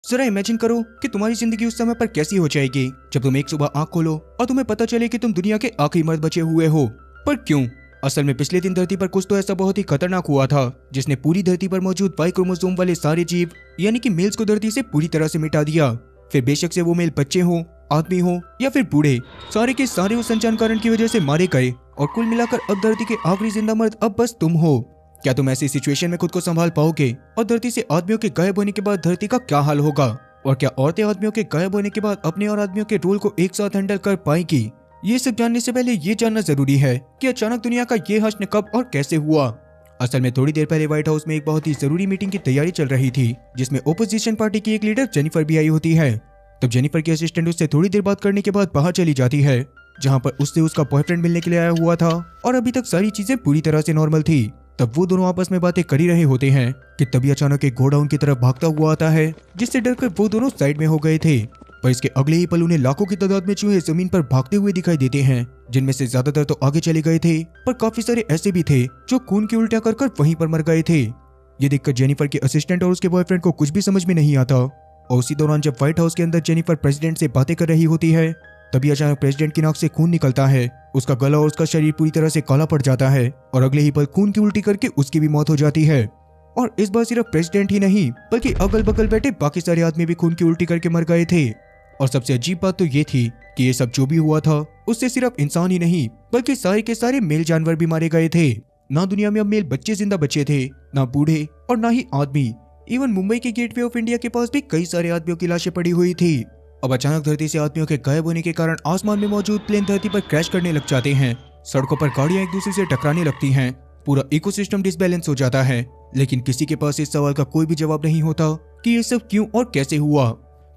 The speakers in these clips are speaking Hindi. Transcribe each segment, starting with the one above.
जरा इमेजिन करो कि तुम्हारी जिंदगी उस समय पर कैसी हो जाएगी जब तुम एक सुबह आंख खोलो और तुम्हें पता चले कि तुम दुनिया के आखिरी मर्द बचे हुए हो। पर क्यों? असल में पिछले दिन धरती पर कुछ तो ऐसा बहुत ही खतरनाक हुआ था जिसने पूरी धरती पर मौजूद वाई क्रोमोसोम वाले सारे जीव यानी कि मेल्स को धरती से पूरी तरह से मिटा दिया। फिर बेशक से वो मेल बच्चे हो, आदमी हो या फिर बूढ़े, सारे के सारे उस अनजान कारण की वजह से मारे गए और कुल मिलाकर अब धरती के आखिरी जिंदा मर्द अब बस तुम हो। क्या तुम ऐसी सिचुएशन में खुद को संभाल पाओगे? और धरती से आदमियों के गायब होने के बाद धरती का क्या हाल होगा? और क्या औरतें आदमियों के गायब होने के बाद अपने और आदमियों के रोल को एक साथ हैंडल कर पाएंगी? ये सब जानने से पहले ये जानना जरूरी है कि अचानक दुनिया का ये हश्र कब और कैसे हुआ। असल में थोड़ी देर पहले व्हाइट हाउस में एक बहुत ही जरूरी मीटिंग की तैयारी चल रही थी जिसमें ओपोजिशन पार्टी की एक लीडर जेनिफर भी आई होती है। तब जेनिफर की असिस्टेंट उससे थोड़ी देर बात करने के बाद बाहर चली जाती है जहाँ पर उससे उसका बॉयफ्रेंड मिलने के लिए आया हुआ था और अभी तक सारी चीजें पूरी तरह से नॉर्मल थी। तब वो दोनों आपस में बातें कर ही रहे होते हैं कि तभी अचानक एक घोड़ा उनकी तरफ भागता हुआ आता है जिससे डरकर वो दोनों साइड में हो गए थे। पर इसके अगले ही पल उन्हें लाखों की तादाद में चूहे जमीन पर भागते हुए दिखाई देते हैं जिनमें से ज्यादातर तो आगे चले गए थे पर काफी सारे ऐसे भी थे जो खून की उल्टा कर वहीं पर मर गए थे। ये देखकर जेनिफर के असिस्टेंट और उसके बॉयफ्रेंड को कुछ भी समझ में नहीं आता और उसी दौरान जब व्हाइट हाउस के अंदर जेनिफर प्रेसिडेंट से बातें कर रही होती है तभी अचानक प्रेसिडेंट की नाक से खून निकलता है। उसका गला और उसका शरीर पूरी तरह से काला पड़ जाता है और अगले ही पल खून की उल्टी करके उसकी भी मौत हो जाती है। और इस बार सिर्फ प्रेसिडेंट ही नहीं बल्कि अगल बगल बैठे बाकी सारे आदमी भी खून की उल्टी करके मर गए थे। और सबसे अजीब बात तो ये थी कि ये सब जो भी हुआ था उससे सिर्फ इंसान ही नहीं बल्कि सारे के सारे मेल जानवर भी मारे गए थे। ना दुनिया में अब मेल बच्चे जिंदा बचे थे, ना बूढ़े और ना ही आदमी। इवन मुंबई के गेटवे ऑफ इंडिया के पास भी कई सारे आदमियों की लाशें पड़ी हुई थी। अब अचानक धरती से आदमियों के गायब होने के कारण आसमान में मौजूद प्लेन धरती पर क्रैश करने लग जाते हैं। सड़कों पर गाड़ियां एक दूसरे से टकराने लगती हैं। पूरा इकोसिस्टम डिसबैलेंस हो जाता है। लेकिन किसी के पास इस सवाल का कोई भी जवाब नहीं होता कि ये सब क्यों और कैसे हुआ।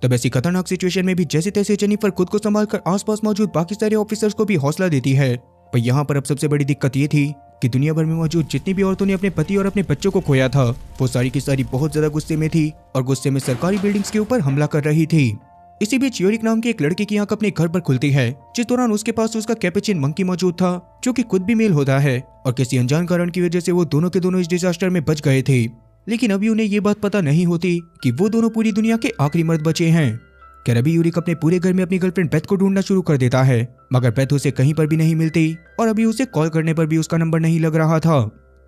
तब ऐसी खतरनाक सिचुएशन में भी जैसे तैसे जेनिफर खुद को संभालकर आसपास मौजूद बाकी सारे ऑफिसर्स को भी हौसला देती है। पर यहाँ पर अब सबसे बड़ी दिक्कत ये थी कि दुनिया भर में मौजूद जितनी भी औरतों ने अपने पति और अपने बच्चों को खोया था वो सारी की सारी बहुत ज्यादा गुस्से में थी और गुस्से में सरकारी बिल्डिंग्स के ऊपर हमला कर रही थी। इसी बीच योरिक नाम के एक लड़के की आंख अपने घर पर खुलती है जिस दौरान उसके पास उसका कैपेचिन मंकी मौजूद था जो कि खुद भी मेल होता है और किसी अनजान कारण की वजह से वो दोनों के दोनों इस डिजास्टर में बच गए थे। लेकिन अभी उन्हें ये बात पता नहीं होती कि वो दोनों पूरी दुनिया के आखिरी मर्द बचे हैं। क्या अभी यूरिक अपने पूरे घर में अपनी गर्लफ्रेंड बेथ को ढूंढना शुरू कर देता है मगर बेथ उसे कहीं पर भी नहीं मिलती और अभी उसे कॉल करने पर भी उसका नंबर नहीं लग रहा था।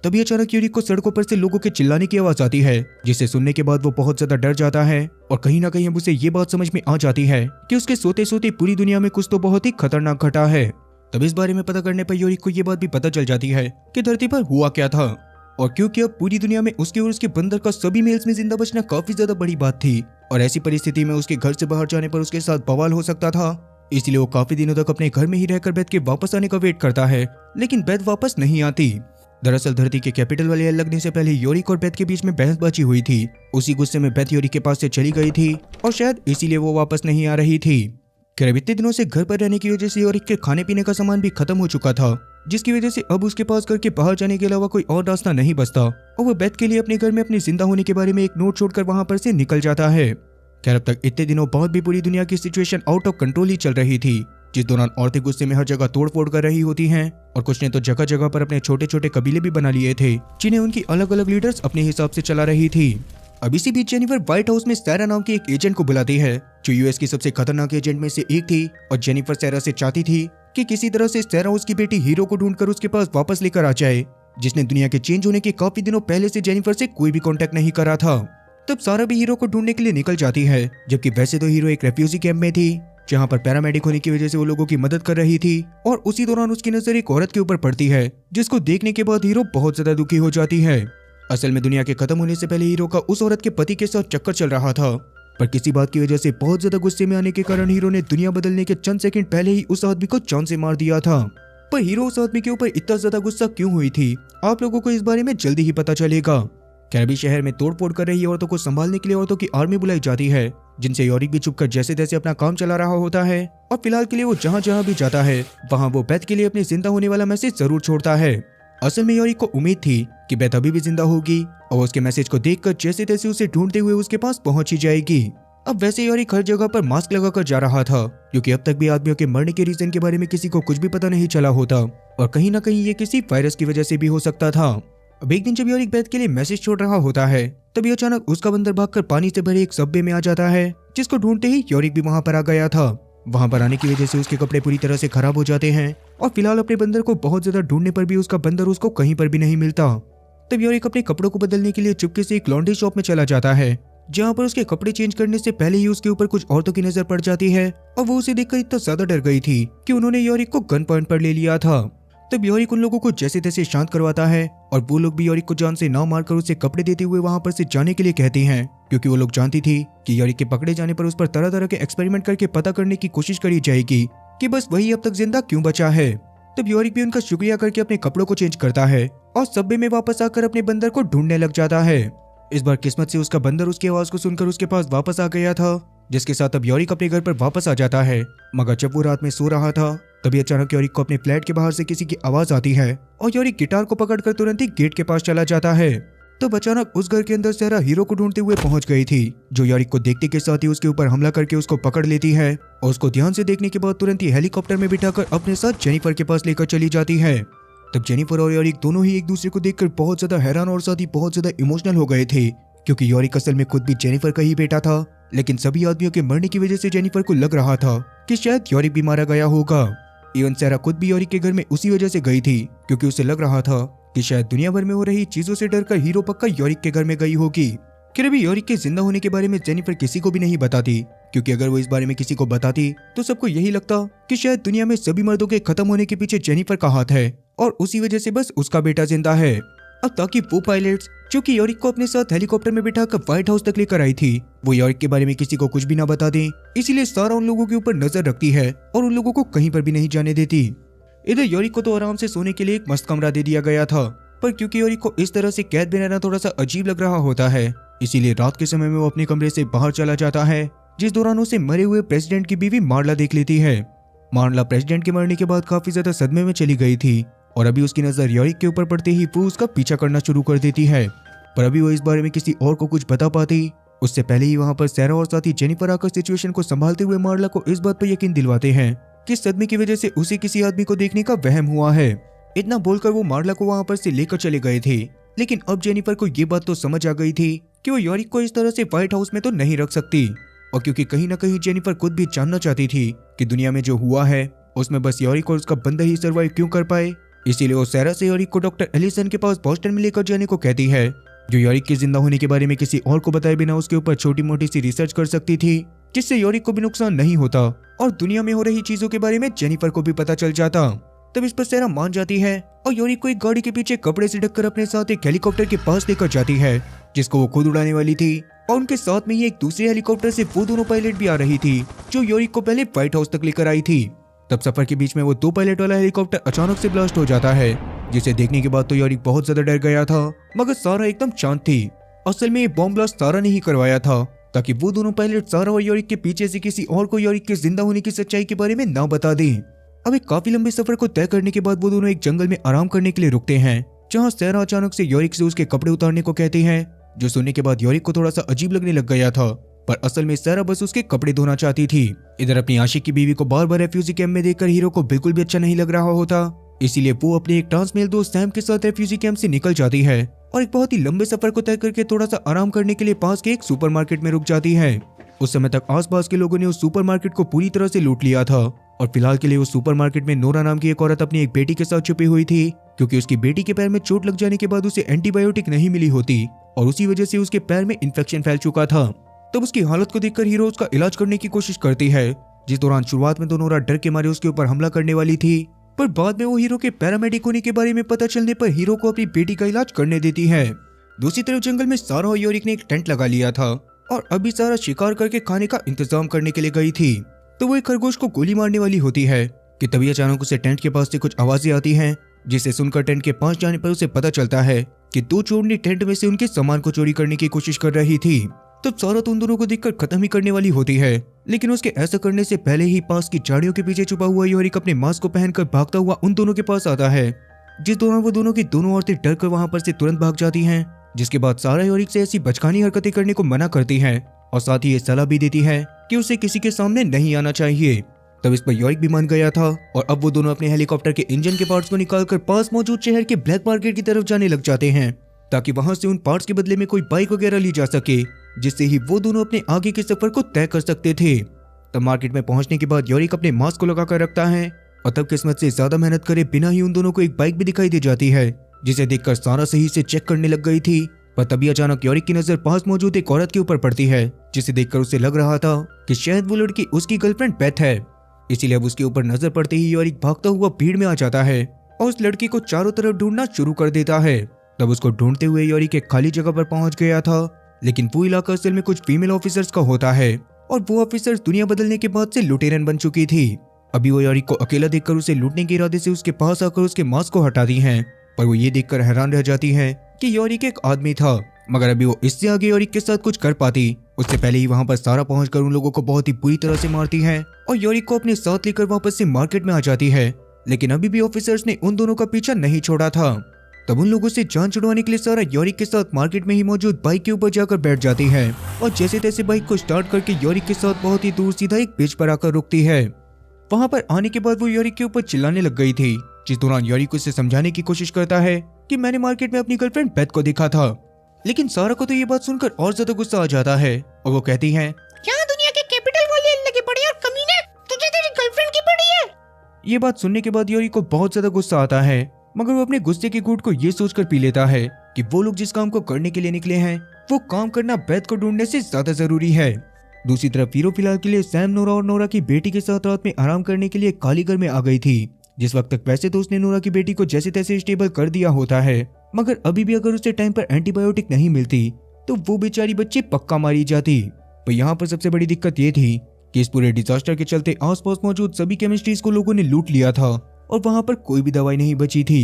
तभी अचानक यूरिक को सड़कों पर से लोगों के चिल्लाने की आवाज आती है जिसे सुनने के बाद वो बहुत ज्यादा डर जाता है और कहीं ना कहीं अब उसे ये बात समझ में आ जाती है कि उसके सोते सोते पूरी दुनिया में कुछ तो बहुत ही खतरनाक घटा है। तब इस बारे में पता करने पर यूरिक को ये बात भी पता चल जाती है कि धरती पर हुआ क्या था। और क्योंकि अब पूरी दुनिया में उसके और उसके बंदर का सभी मेल्स में जिंदा बचना काफी ज्यादा बड़ी बात थी और ऐसी परिस्थिति में उसके घर से बाहर जाने पर उसके साथ बवाल हो सकता था, इसलिए वो काफी दिनों तक अपने घर में ही रहकर बेथ के वापस आने का वेट करता है। लेकिन बेथ वापस नहीं आती। दरअसल धरती के कैपिटल वाले एल लगने से पहले योरिक और बेथ के बीच में बहसबाजी हुई थी। उसी गुस्से में बेथ योरिक के पास से चली गई थी और शायद इसीलिए वो वापस नहीं आ रही थी। खैर इतने दिनों से घर पर रहने की वजह से योरिक के खाने पीने का सामान भी खत्म हो चुका था जिसकी वजह से अब उसके पास घर के बाहर जाने के अलावा कोई और रास्ता नहीं बचता और वो बेथ के लिए अपने घर में अपने जिंदा होने के बारे में एक नोट छोड़कर वहां पर से निकल जाता है। खैर अब तक इतने दिनों बाद भी पूरी दुनिया की सिचुएशन आउट ऑफ कंट्रोल ही चल रही थी जिस दौरान औरतें गुस्से में हर जगह तोड़फोड़ कर रही होती हैं और कुछ ने तो जगह जगह पर अपने छोटे छोटे कबीले भी बना लिए थे जिन्हें उनकी अलग अलग लीडर्स अपने हिसाब से चला रही थी। अब इसी बीच जेनिफर व्हाइट हाउस में सैरा नाम की एक एजेंट को बुलाती है जो यूएस की सबसे खतरनाक एजेंट में से एक थी और जेनिफर सैरा से चाहती थी कि किसी तरह से सैरा उसकी बेटी हीरो को ढूंढकर उसके पास वापस लेकर आ जाए जिसने दुनिया के चेंज होने के काफी दिनों पहले से जेनिफर से कोई भी कांटेक्ट नहीं करा था। तब सारा भी हीरो को ढूंढने के लिए निकल जाती है जबकि वैसे तो हीरो एक रेफ्यूजी कैंप में थी जहां पर पैरामेडिक होने की वजह से वो लोगों की मदद कर रही थी और उसी दौरान उसकी नजर एक औरत के ऊपर पड़ती है जिसको देखने के बाद हीरो बहुत ज्यादा दुखी हो जाती है। असल में दुनिया के खत्म होने से पहले हीरो का उस औरत के पति के साथ चक्कर चल रहा था पर किसी बात की वजह से बहुत ज्यादा गुस्से में आने के कारण हीरो ने दुनिया बदलने के चंद सेकंड पहले ही उस आदमी को जान से मार दिया था। पर हीरो उस आदमी के ऊपर इतना ज्यादा गुस्सा क्यों हुई थी आप लोगों को इस बारे में जल्दी ही पता चलेगा। कैरबी शहर में तोड़फोड़ कर रही औरतों को संभालने के लिए औरतों की आर्मी बुलाई जाती है जिनसे योरिक भी छुपकर जैसे तैसे अपना काम चला रहा होता है और फिलहाल के लिए वो जहाँ जहाँ भी जाता है वहाँ वो बेथ के लिए अपने जिंदा होने वाला मैसेज जरूर छोड़ता है। असल में योरिक को उम्मीद थी कि बेथ अभी भी जिंदा होगी और उसके मैसेज को देखकर जैसे तैसे उसे ढूंढते हुए उसके पास पहुंच ही जाएगी। अब वैसे योरिक हर जगह पर मास्क लगाकर जा रहा था क्योंकि अब तक भी आदमियों के मरने के रीजन के बारे में किसी को कुछ भी पता नहीं चला होता और कहीं ना कहीं ये किसी वायरस की वजह से भी हो सकता था। अब एक दिन जब योरिक बेथ के लिए मैसेज छोड़ रहा होता है, तभी अचानक उसका बंदर भागकर पानी से भरे एक सबवे में आ जाता है, जिसको ढूंढते ही योरिक भी वहां पर आ गया था। वहां पर आने की वजह से उसके कपड़े पूरी तरह से खराब हो जाते हैं और फिलहाल अपने बंदर को बहुत ज्यादा ढूंढने पर भी उसका बंदर उसको कहीं पर भी नहीं मिलता। तब योरिक अपने कपड़ों को बदलने के लिए चुपके से एक लॉन्ड्री शॉप में चला जाता है, जहाँ पर उसके कपड़े चेंज करने से पहले ही उसके ऊपर कुछ औरतों की नजर पड़ जाती है और वो उसे देखकर इतना ज्यादा डर गई थी कि उन्होंने योरिक को गन पॉइंट पर ले लिया था। तब योरिक उन लोगों को जैसे तैसे शांत करवाता है और वो लोग भी योरिक को जान से ना मारकर उसे कपड़े देते हुए वहां पर से जाने के लिए कहती हैं, क्योंकि वो लोग जानती थी कि योरिक के पकड़े जाने पर उस पर तरह तरह के एक्सपेरिमेंट करके पता करने की कोशिश करी जाएगी कि बस वही अब तक जिंदा क्यों बचा है। तब योरिक भी उनका शुक्रिया करके अपने कपड़ों को चेंज करता है और सबवे में वापस आकर अपने बंदर को ढूंढने लग जाता है। इस बार किस्मत से उसका बंदर उसकी आवाज को सुनकर उसके पास वापस आ गया था, जिसके साथ अब योरिक अपने घर पर वापस आ जाता है। मगर जब वो रात में सो रहा था, तभी अचानक योरिक को अपने फ्लैट के बाहर से किसी की आवाज आती है और योरिक गिटार को पकड़कर तुरंत ही गेट के पास चला जाता है। तब अचानक उस घर के अंदर सहरा हीरो को ढूंढते हुए पहुंच गई थी, जो योरिक को देखते के साथ ही उसके ऊपर हमला करके उसको पकड़ लेती है और उसको ध्यान से देखने के बाद तुरंत ही हेलीकॉप्टर में बिठाकर अपने साथ जेनिफर के पास लेकर चली जाती है। तब जेनिफर और योरिक दोनों ही एक दूसरे को देखकर बहुत ज्यादा हैरान और साथ ही बहुत ज्यादा इमोशनल हो गए थे, क्योंकि योरिक असल में खुद भी जेनिफर का ही बेटा था, लेकिन सभी आदमियों के मरने की वजह से जेनिफर को लग रहा था कि शायद योरिक भी मारा गया होगा। इवन सहरा खुद भी योरिक के घर में उसी वजह से गई थी, क्योंकि उसे लग रहा था कि शायद दुनिया भर में हो रही चीजों से डरकर हीरो पक्का योरिक के घर में गई होगी। फिर अभी योरिक के जिंदा होने के बारे में जेनिफर किसी को भी नहीं बताती, क्योंकि अगर वो इस बारे में किसी को बताती तो सबको यही लगता कि शायद दुनिया में सभी मर्दों के खत्म होने के पीछे जेनिफर का हाथ है और उसी वजह से बस उसका बेटा जिंदा है। अब ताकि वो पायलट्स जो कि योरिक को अपने साथ हेलीकॉप्टर में बिठाकर व्हाइट हाउस तक लेकर आई थी, वो योरिक के बारे में किसी को कुछ भी ना बता दें, इसीलिए सारा उन लोगों के ऊपर नजर रखती है और उन लोगों को कहीं पर भी नहीं जाने देती। इधर योरिक को तो आराम से सोने के लिए एक मस्त कमरा दे दिया गया था, पर क्योंकि योरिक को इस तरह से कैद में रहना थोड़ा सा अजीब लग रहा होता है, इसीलिए रात के समय में वो अपने कमरे से बाहर चला जाता है, जिस दौरान उसे मरे हुए प्रेसिडेंट की बीवी मार्ला देख लेती है। मार्ला प्रेसिडेंट के मरने के बाद काफी ज्यादा सदमे में चली गई थी और अभी उसकी नजर योरिक के ऊपर पड़ते ही वो उसका पीछा करना शुरू कर देती है। पर अभी वो इस बारे में किसी और को कुछ बता पाती उससे पहले ही वहां पर सहरा और साथ ही जेनिफर आकर सिचुएशन को संभालते हुए मार्ला को इस बात पर यकीन दिलवाते हैं कि सदमे की वजह से उसे किसी आदमी को देखने का वहम हुआ है। इतना बोलकर वो मार्ला को वहां पर से लेकर चले गए थे, लेकिन अब जेनिफर को ये बात तो समझ आ गई थी कि वो योरिक को इस तरह से व्हाइट हाउस में तो नहीं रख सकती, और क्योंकि कहीं ना कहीं जेनिफर खुद भी जानना चाहती थी कि दुनिया में जो हुआ है उसमें बस योरिक और उसका बंदा ही सर्वाइव क्यों कर पाए, इसीलिए वो सहरा से योरिक को डॉक्टर एलिसन के पास बोस्टन में लेकर जाने को कहती है, जो योरिक के जिंदा होने के बारे में किसी और को बताए बिना उसके ऊपर छोटी मोटी सी रिसर्च कर सकती थी, जिससे योरिक को भी नुकसान नहीं होता और दुनिया में हो रही चीजों के बारे में जेनिफर को भी पता चल जाता। तब इस पर सहरा मान जाती है और योरिक को एक गाड़ी के पीछे कपड़े से ढककर अपने साथ एक हेलीकॉप्टर के पास लेकर जाती है, जिसको वो खुद उड़ाने वाली थी, और उनके साथ में ही एक दूसरे हेलीकॉप्टर से वो दोनों पायलट भी आ रही थी जो योरिक को पहले व्हाइट हाउस तक लेकर आई थी। तब सफर के बीच में वो 2 पायलट वाला हेलीकॉप्टर अचानक से ब्लास्ट हो जाता है, जिसे देखने के बाद तो योरिक बहुत ज्यादा डर गया था, मगर सारा एकदम शांत थी। असल में ये बॉम्ब ब्लास्ट सारा ने ही करवाया था, ताकि वो दोनों पायलट सारा और योरिक के पीछे से किसी और को योरिक के जिंदा होने की सच्चाई के बारे में ना बता दें। अब एक काफी लंबे सफर को तय करने के बाद वो दोनों एक जंगल में आराम करने के लिए रुकते हैं, जहाँ सहरा अचानक से योरिक से उसके कपड़े उतारने को कहती है, जो सुनने के बाद योरिक को थोड़ा सा अजीब लगने लग गया था, पर असल में सहरा बस उसके कपड़े धोना चाहती थी। इधर अपनी आशिक की बीवी को बार बार रेफ्यूजी कैंप में देखकर हीरो को बिल्कुल भी अच्छा नहीं लग रहा होता, इसीलिए वो अपने एक ट्रांसमेल दोस्त सैम के साथ रेफ्यूजी कैंप से निकल जाती है और एक बहुत ही लंबे सफर को तय करके थोड़ा सा आराम करने के लिए पास के एक सुपरमार्केट में रुक जाती है। उस समय तक आसपास के लोगों ने उस सुपरमार्केट को पूरी तरह से लूट लिया था और फिलहाल के लिए उस सुपरमार्केट में नोरा नाम की एक औरत अपनी एक बेटी के साथ छुपी हुई थी, क्योंकि उसकी बेटी के पैर में चोट लग जाने के बाद उसे एंटीबायोटिक नहीं मिली होती और उसी वजह से उसके पैर में इन्फेक्शन फैल चुका था। तब उसकी हालत को देखकर हीरो उसका इलाज करने की कोशिश करती है, जिस दौरान शुरुआत में तो नोरा डर के मारे उसके ऊपर हमला करने वाली थी, पर बाद में वो हीरो के पैरामेडिक होने के बारे में पता चलने पर हीरो को अपनी बेटी का इलाज करने देती है। दूसरी तरफ जंगल में सारा और योरिक ने एक टेंट लगा लिया था और अभी सारा शिकार करके खाने का इंतजाम करने के लिए गई थी, तो वो एक खरगोश को गोली मारने वाली होती है कि तभी अचानक उसे टेंट के पास से कुछ आवाजें आती हैं, जिसे सुनकर टेंट के पास जाने पर उसे पता चलता है कि 2 चोरनी टेंट में से उनके सामान को चोरी करने की कोशिश कर रही थी। तब सारा तो उन दोनों को देखकर खत्म ही करने वाली होती है, लेकिन उसके ऐसा करने से पहले ही पास की झाड़ियों के पीछे छुपा हुआ योरिक अपने मास्क को पहनकर भागता हुआ उन दोनों के पास आता है, जिस दौरान वो दोनों की दोनों औरतें डर कर वहां पर से तुरंत भाग जाती हैं, जिसके बाद सारा योरिक से ऐसी बचकानी हरकतें करने को मना करती है और साथ ही ये सलाह भी देती है कि उसे किसी के सामने नहीं आना चाहिए। तब इस पर यॉरिक भी मान गया था और अब वो दोनों अपने हेलीकॉप्टर के इंजन के पार्ट्स को निकालकर पास मौजूद शहर के ब्लैक मार्केट की तरफ जाने लग जाते हैं ताकि वहां से उन पार्ट्स के बदले में कोई बाइक वगैरह ली जा सके, जिससे ही वो दोनों अपने आगे के सफर को तय कर सकते थे। तब मार्केट में पहुंचने के बाद यॉरिक अपने मास्क को लगाकर रखता है और तब किस्मत से ज्यादा मेहनत करे बिना ही उन दोनों को एक बाइक भी दिखाई दे जाती है, जिसे देखकर सारा सही से चेक करने लग गई थी। पर तभी अचानक यॉरिक की नजर पास मौजूद एक औरत के ऊपर पड़ती है, जिसे देखकर उसे लग रहा था कि शायद वो लड़की उसकी गर्लफ्रेंड बेथ है। इसीलिए अब उसके ऊपर नजर पड़ते ही यॉरिक भागता हुआ भीड़ में आ जाता है और उस लड़की को चारों तरफ ढूंढना शुरू कर देता है। तब उसको ढूंढते हुए यॉरिक एक खाली जगह पर पहुंच गया था, लेकिन वो इलाका असल में कुछ फीमेल ऑफिसर्स का होता है और वो ऑफिसर्स दुनिया बदलने के बाद से लुटेरन बन चुकी थी। अभी वो यॉरिक को अकेला देखकर उसे लूटने के इरादे से उसके पास आकर उसके मास्क को हटा दी हैं, पर वो ये देखकर हैरान रह जाती है कि यॉरिक एक आदमी था। मगर अभी वो इससे आगे यॉरिक के साथ कुछ कर पाती उससे पहले ही वहां पर सारा पहुंचकर उन लोगों को बहुत ही बुरी तरह से मारती है और यॉरिक को अपने साथ लेकर वापस से मार्केट में आ जाती है। लेकिन अभी भी ऑफिसर्स ने उन दोनों का पीछा नहीं छोड़ा था। तब उन लोगों से जान छुड़वाने के लिए सारा यॉरिक के साथ मार्केट में ही मौजूद बाइक के ऊपर जाकर बैठ जाती है और जैसे तैसे बाइक को स्टार्ट करके यॉरिक के साथ बहुत ही दूर सीधा एक ब्रिज पर आकर रुकती है। वहां पर आने के बाद वो यॉरिक के ऊपर चिल्लाने लग गई थी, जिस दौरान यॉरिक उसे समझाने की कोशिश करता है कि मैंने मार्केट में अपनी गर्लफ्रेंड बेथ को देखा था। लेकिन सारा को तो ये बात सुनकर और ज्यादा गुस्सा आ जाता है और वो कहती है, क्या दुनिया के कैपिटल वाले लगे पड़े और कमीने, तुझे तेरी गर्लफ्रेंड की पड़ी है। ये बात सुनने के बाद यॉरिक को बहुत ज्यादा गुस्सा आता है, मगर वो अपने गुस्से की घूंट को ये सोचकर पी लेता है कि वो लोग जिस काम को करने के लिए निकले हैं वो काम करना बेथ को ढूंढने से ज्यादा जरूरी है। दूसरी तरफ हीरो फिलहाल के लिए सैम, नोरा और नोरा की बेटी के साथ रात में आराम करने के लिए कालीगर में आ गई थी। जिस वक्त तक वैसे तो उसने नोरा की बेटी को जैसे तैसे स्टेबल कर दिया होता है, मगर अभी भी अगर उसे टाइम पर एंटीबायोटिक नहीं मिलती तो वो बेचारी बच्ची पक्का मारी जाती। पर यहाँ पर सबसे बड़ी दिक्कत ये थी कि इस पूरे डिजास्टर के चलते आसपास मौजूद सभी केमिस्ट्रीज को लोगों ने लूट लिया था और वहां पर कोई भी दवाई नहीं बची थी।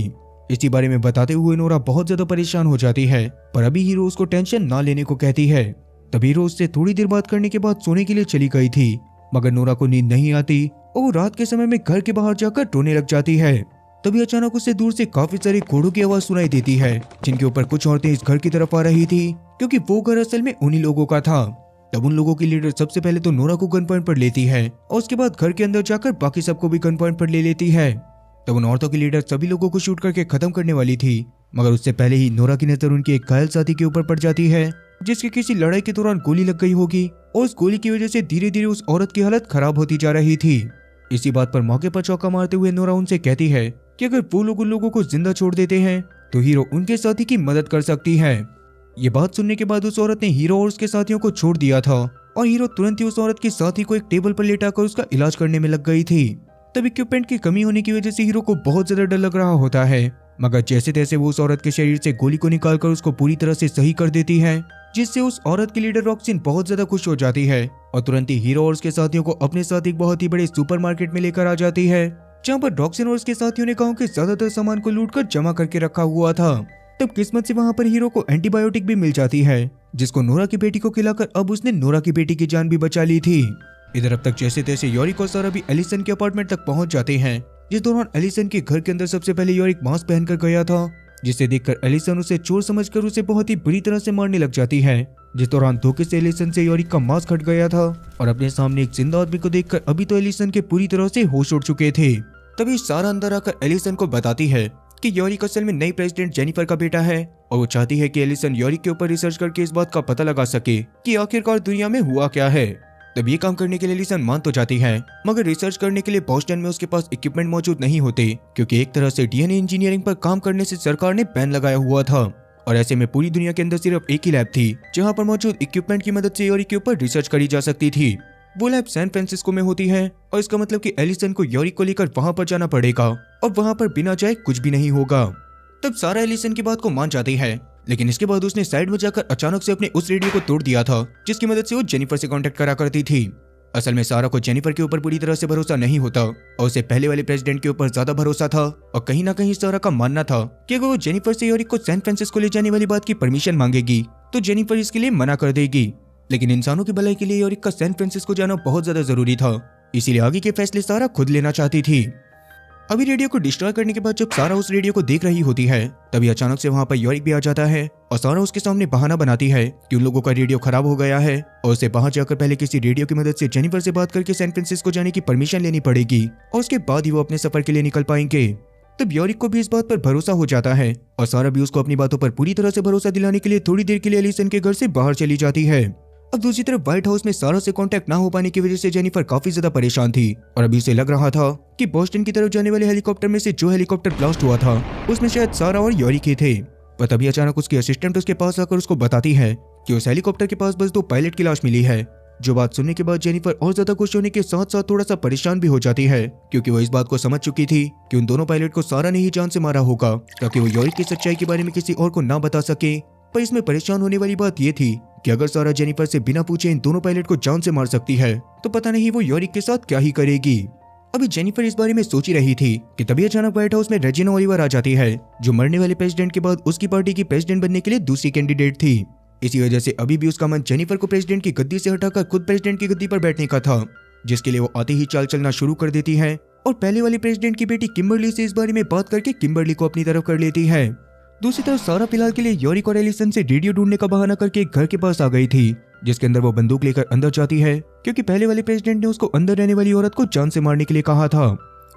इसी बारे में बताते हुए नोरा बहुत ज्यादा परेशान हो जाती है, पर अभी हीरो उसको टेंशन ना लेने को कहती है। तभी हीरो उससे थोड़ी देर बात करने के बाद सोने के लिए चली गई थी, मगर नोरा को नींद नहीं आती और वो रात के समय में घर के बाहर जाकर रोने लग जाती है। तभी अचानक उसे दूर से काफी सारे घोड़ों की आवाज सुनाई देती है, जिनके ऊपर कुछ औरतें इस घर की तरफ आ रही थी, क्योंकि वो घर असल में उन्हीं लोगों का था। तब उन लोगों की लीडर सबसे पहले तो नोरा को गन पॉइंट पर लेती है और उसके बाद घर के अंदर जाकर बाकी सबको भी गन पॉइंट पर ले लेती है। तब उन औरतों की लीडर सभी लोगों को शूट करके खत्म करने वाली थी, मगर उससे पहले ही नोरा की नजर उनके एक घायल साथी के ऊपर पड़ जाती है, जिसकी किसी लड़ाई के दौरान गोली लग गई होगी और उस गोली की वजह से धीरे धीरे उस औरत की हालत खराब होती जा रही थी। इसी बात पर मौके पर चौका मारते हुए नोरा उनसे कहती है कि अगर वो लोग उन लोगों को जिंदा छोड़ देते हैं तो हीरो उनके साथी की मदद कर सकती है। ये बात सुनने के बाद उस औरत ने हीरो और उसके साथियों को छोड़ दिया था और हीरो तुरंत ही उस औरत के साथी को एक टेबल पर लेटाकर उसका इलाज करने में लग गई थी। तब इक्विपमेंट की कमी होने की वजह से हीरो को बहुत ज्यादा डर लग रहा होता है, मगर जैसे तैसे वो उस औरत के शरीर से गोली को निकालकर उसको पूरी तरह से सही कर देती है, जिससे उस औरत की लीडर रॉक्सिन बहुत ज्यादा खुश हो जाती है और तुरंत ही हीरो और उसके साथियों को अपने साथ एक बहुत ही बड़े सुपरमार्केट में लेकर आ जाती है, जहाँ पर रॉक्सिन और उसके साथियों ने गाँव के ज्यादातर सामान को लूट कर जमा करके रखा हुआ था। तब किस्मत से वहाँ पर हीरो को एंटीबायोटिक भी मिल जाती है, जिसको नोरा की बेटी को खिलाकर अब उसने नोरा की बेटी की जान भी बचा ली थी। इधर अब तक जैसे तैसे यॉरिक और सारा भी एलिसन के अपार्टमेंट तक पहुंच जाते हैं, जिस दौरान एलिसन के घर के अंदर सबसे पहले यॉरिक मास्क पहनकर गया था, जिसे देखकर एलिसन उसे चोर समझकर उसे बहुत ही बुरी तरह से मारने लग जाती है। जिस दौरान धोखे से एलिसन से यॉरिक का मास्क हट गया था और अपने सामने एक जिंदा आदमी को देखकर अभी तो एलिसन के पूरी तरह से होश उड़ चुके थे। तभी सारा अंदर आकर एलिसन को बताती है कि यॉरिक असल में नई प्रेसिडेंट जेनिफर का बेटा है और वो चाहती है कि एलिसन यॉरिक के ऊपर रिसर्च करके इस बात का पता लगा सके कि आखिरकार दुनिया में हुआ क्या है। तब ये काम करने के लिए एलिसन मान तो जाती है, मगर रिसर्च करने के लिए बोस्टन में उसके पास इक्विपमेंट मौजूद नहीं होते, क्योंकि एक तरह से डीएनए इंजीनियरिंग पर काम करने से सरकार ने बैन लगाया हुआ था और ऐसे में पूरी दुनिया के अंदर सिर्फ एक ही लैब थी जहां पर मौजूद इक्विपमेंट की मदद से यॉरिक के ऊपर रिसर्च करी जा सकती थी। वो लैब सैन फ्रांसिस्को में होती है और इसका मतलब कि एलिसन को यॉरिक को लेकर वहां पर जाना पड़ेगा और वहां पर बिना जाए कुछ भी नहीं होगा। तब सारा एलिसन की बात को मान जाती है, लेकिन इसके बाद उसने साइड में जाकर अचानक से अपने उस रेडियो को तोड़ दिया था जिसकी मदद से वो जेनिफर से कांटेक्ट करा करती थी। असल में सारा को जेनिफर के ऊपर पूरी तरह से भरोसा नहीं होता और उसे पहले वाले प्रेसिडेंट के ऊपर ज्यादा भरोसा था और कहीं ना कहीं सारा का मानना था कि अगर वो जेनिफर से यॉरिक को सैन फ्रांसिस्को ले जाने वाली बात की परमिशन मांगेगी तो जेनिफर इसके लिए मना कर देगी। लेकिन इंसानों की भलाई के लिए यॉरिक का सैन फ्रांसिस्को जाना बहुत ज्यादा जरूरी था, इसीलिए आगे के फैसले सारा खुद लेना चाहती थी। अभी रेडियो को डिस्ट्रॉय करने के बाद जब सारा उस रेडियो को देख रही होती है तभी अचानक से वहाँ पर यॉरिक भी आ जाता है और सारा उसके सामने बहाना बनाती है कि उन लोगों का रेडियो खराब हो गया है और उसे बाहर जाकर पहले किसी रेडियो की मदद से जेनिफर से बात करके सैन फ्रांसिस्को जाने की परमिशन लेनी पड़ेगी और उसके बाद ही वो अपने सफर के लिए निकल पाएंगे। तब यॉरिक को भी इस बात पर भरोसा हो जाता है और सारा भी उसको अपनी बातों पर पूरी तरह से भरोसा दिलाने के लिए थोड़ी देर के लिए एलिसन के घर से बाहर चली जाती है। अब दूसरी तरफ व्हाइट हाउस में सारा से कांटेक्ट ना हो पाने की वजह से जेनिफर काफी ज्यादा परेशान थी और अभी उसे लग रहा था कि बोस्टन की तरफ जाने वाले हेलीकॉप्टर में से जो हेलीकॉप्टर ब्लास्ट हुआ था उसमें शायद सारा और यॉरिक ही थे। पर तभी अचानक उसकी असिस्टेंट उसके पास आकर उसको बताती है कि उस हेलीकॉप्टर के पास बस 2 पायलट की लाश मिली है। जो बात सुनने के बाद जेनिफर और ज्यादा खुश होने के साथ साथ थोड़ा सा परेशान भी हो जाती है क्योंकि वो इस बात को समझ चुकी थी कि उन दोनों पायलट को सारा ने ही जान से मारा होगा ताकि वो यॉरिक की सच्चाई के बारे में किसी और को ना बता सके। पर इसमें परेशान होने वाली बात ये थी कि अगर सारा जेनिफर से बिना पूछे इन दोनों पायलट को जान से मार सकती है तो पता नहीं वो यॉरिक के साथ क्या ही करेगी। अभी जेनिफर इस बारे में सोच ही रही थी कि तभी अचानक व्हाइट हाउस में रेजिना ओलिवर आ जाती है जो मरने वाले प्रेसिडेंट के बाद उसकी पार्टी की प्रेसिडेंट बनने के लिए दूसरी कैंडिडेट थी। इसी वजह से अभी भी उसका मन जेनिफर को प्रेसिडेंट की गद्दी से हटाकर खुद प्रेसिडेंट की गद्दी पर बैठने का था, जिसके लिए वो आते ही चाल चलना शुरू कर देती है और पहले वाली प्रेसिडेंट की बेटी किम्बरली से इस बारे में बात करके किम्बरली को अपनी तरफ कर लेती है। दूसरी तरफ सारा फिलहाल के लिए यॉरिक और एलिसन से रेडियो ढूंढने का बहाना करके एक घर के पास आ गई थी जिसके अंदर वो बंदूक लेकर अंदर जाती है क्योंकि पहले वाले प्रेसिडेंट ने उसको अंदर रहने वाली औरत को जान से मारने के लिए कहा था।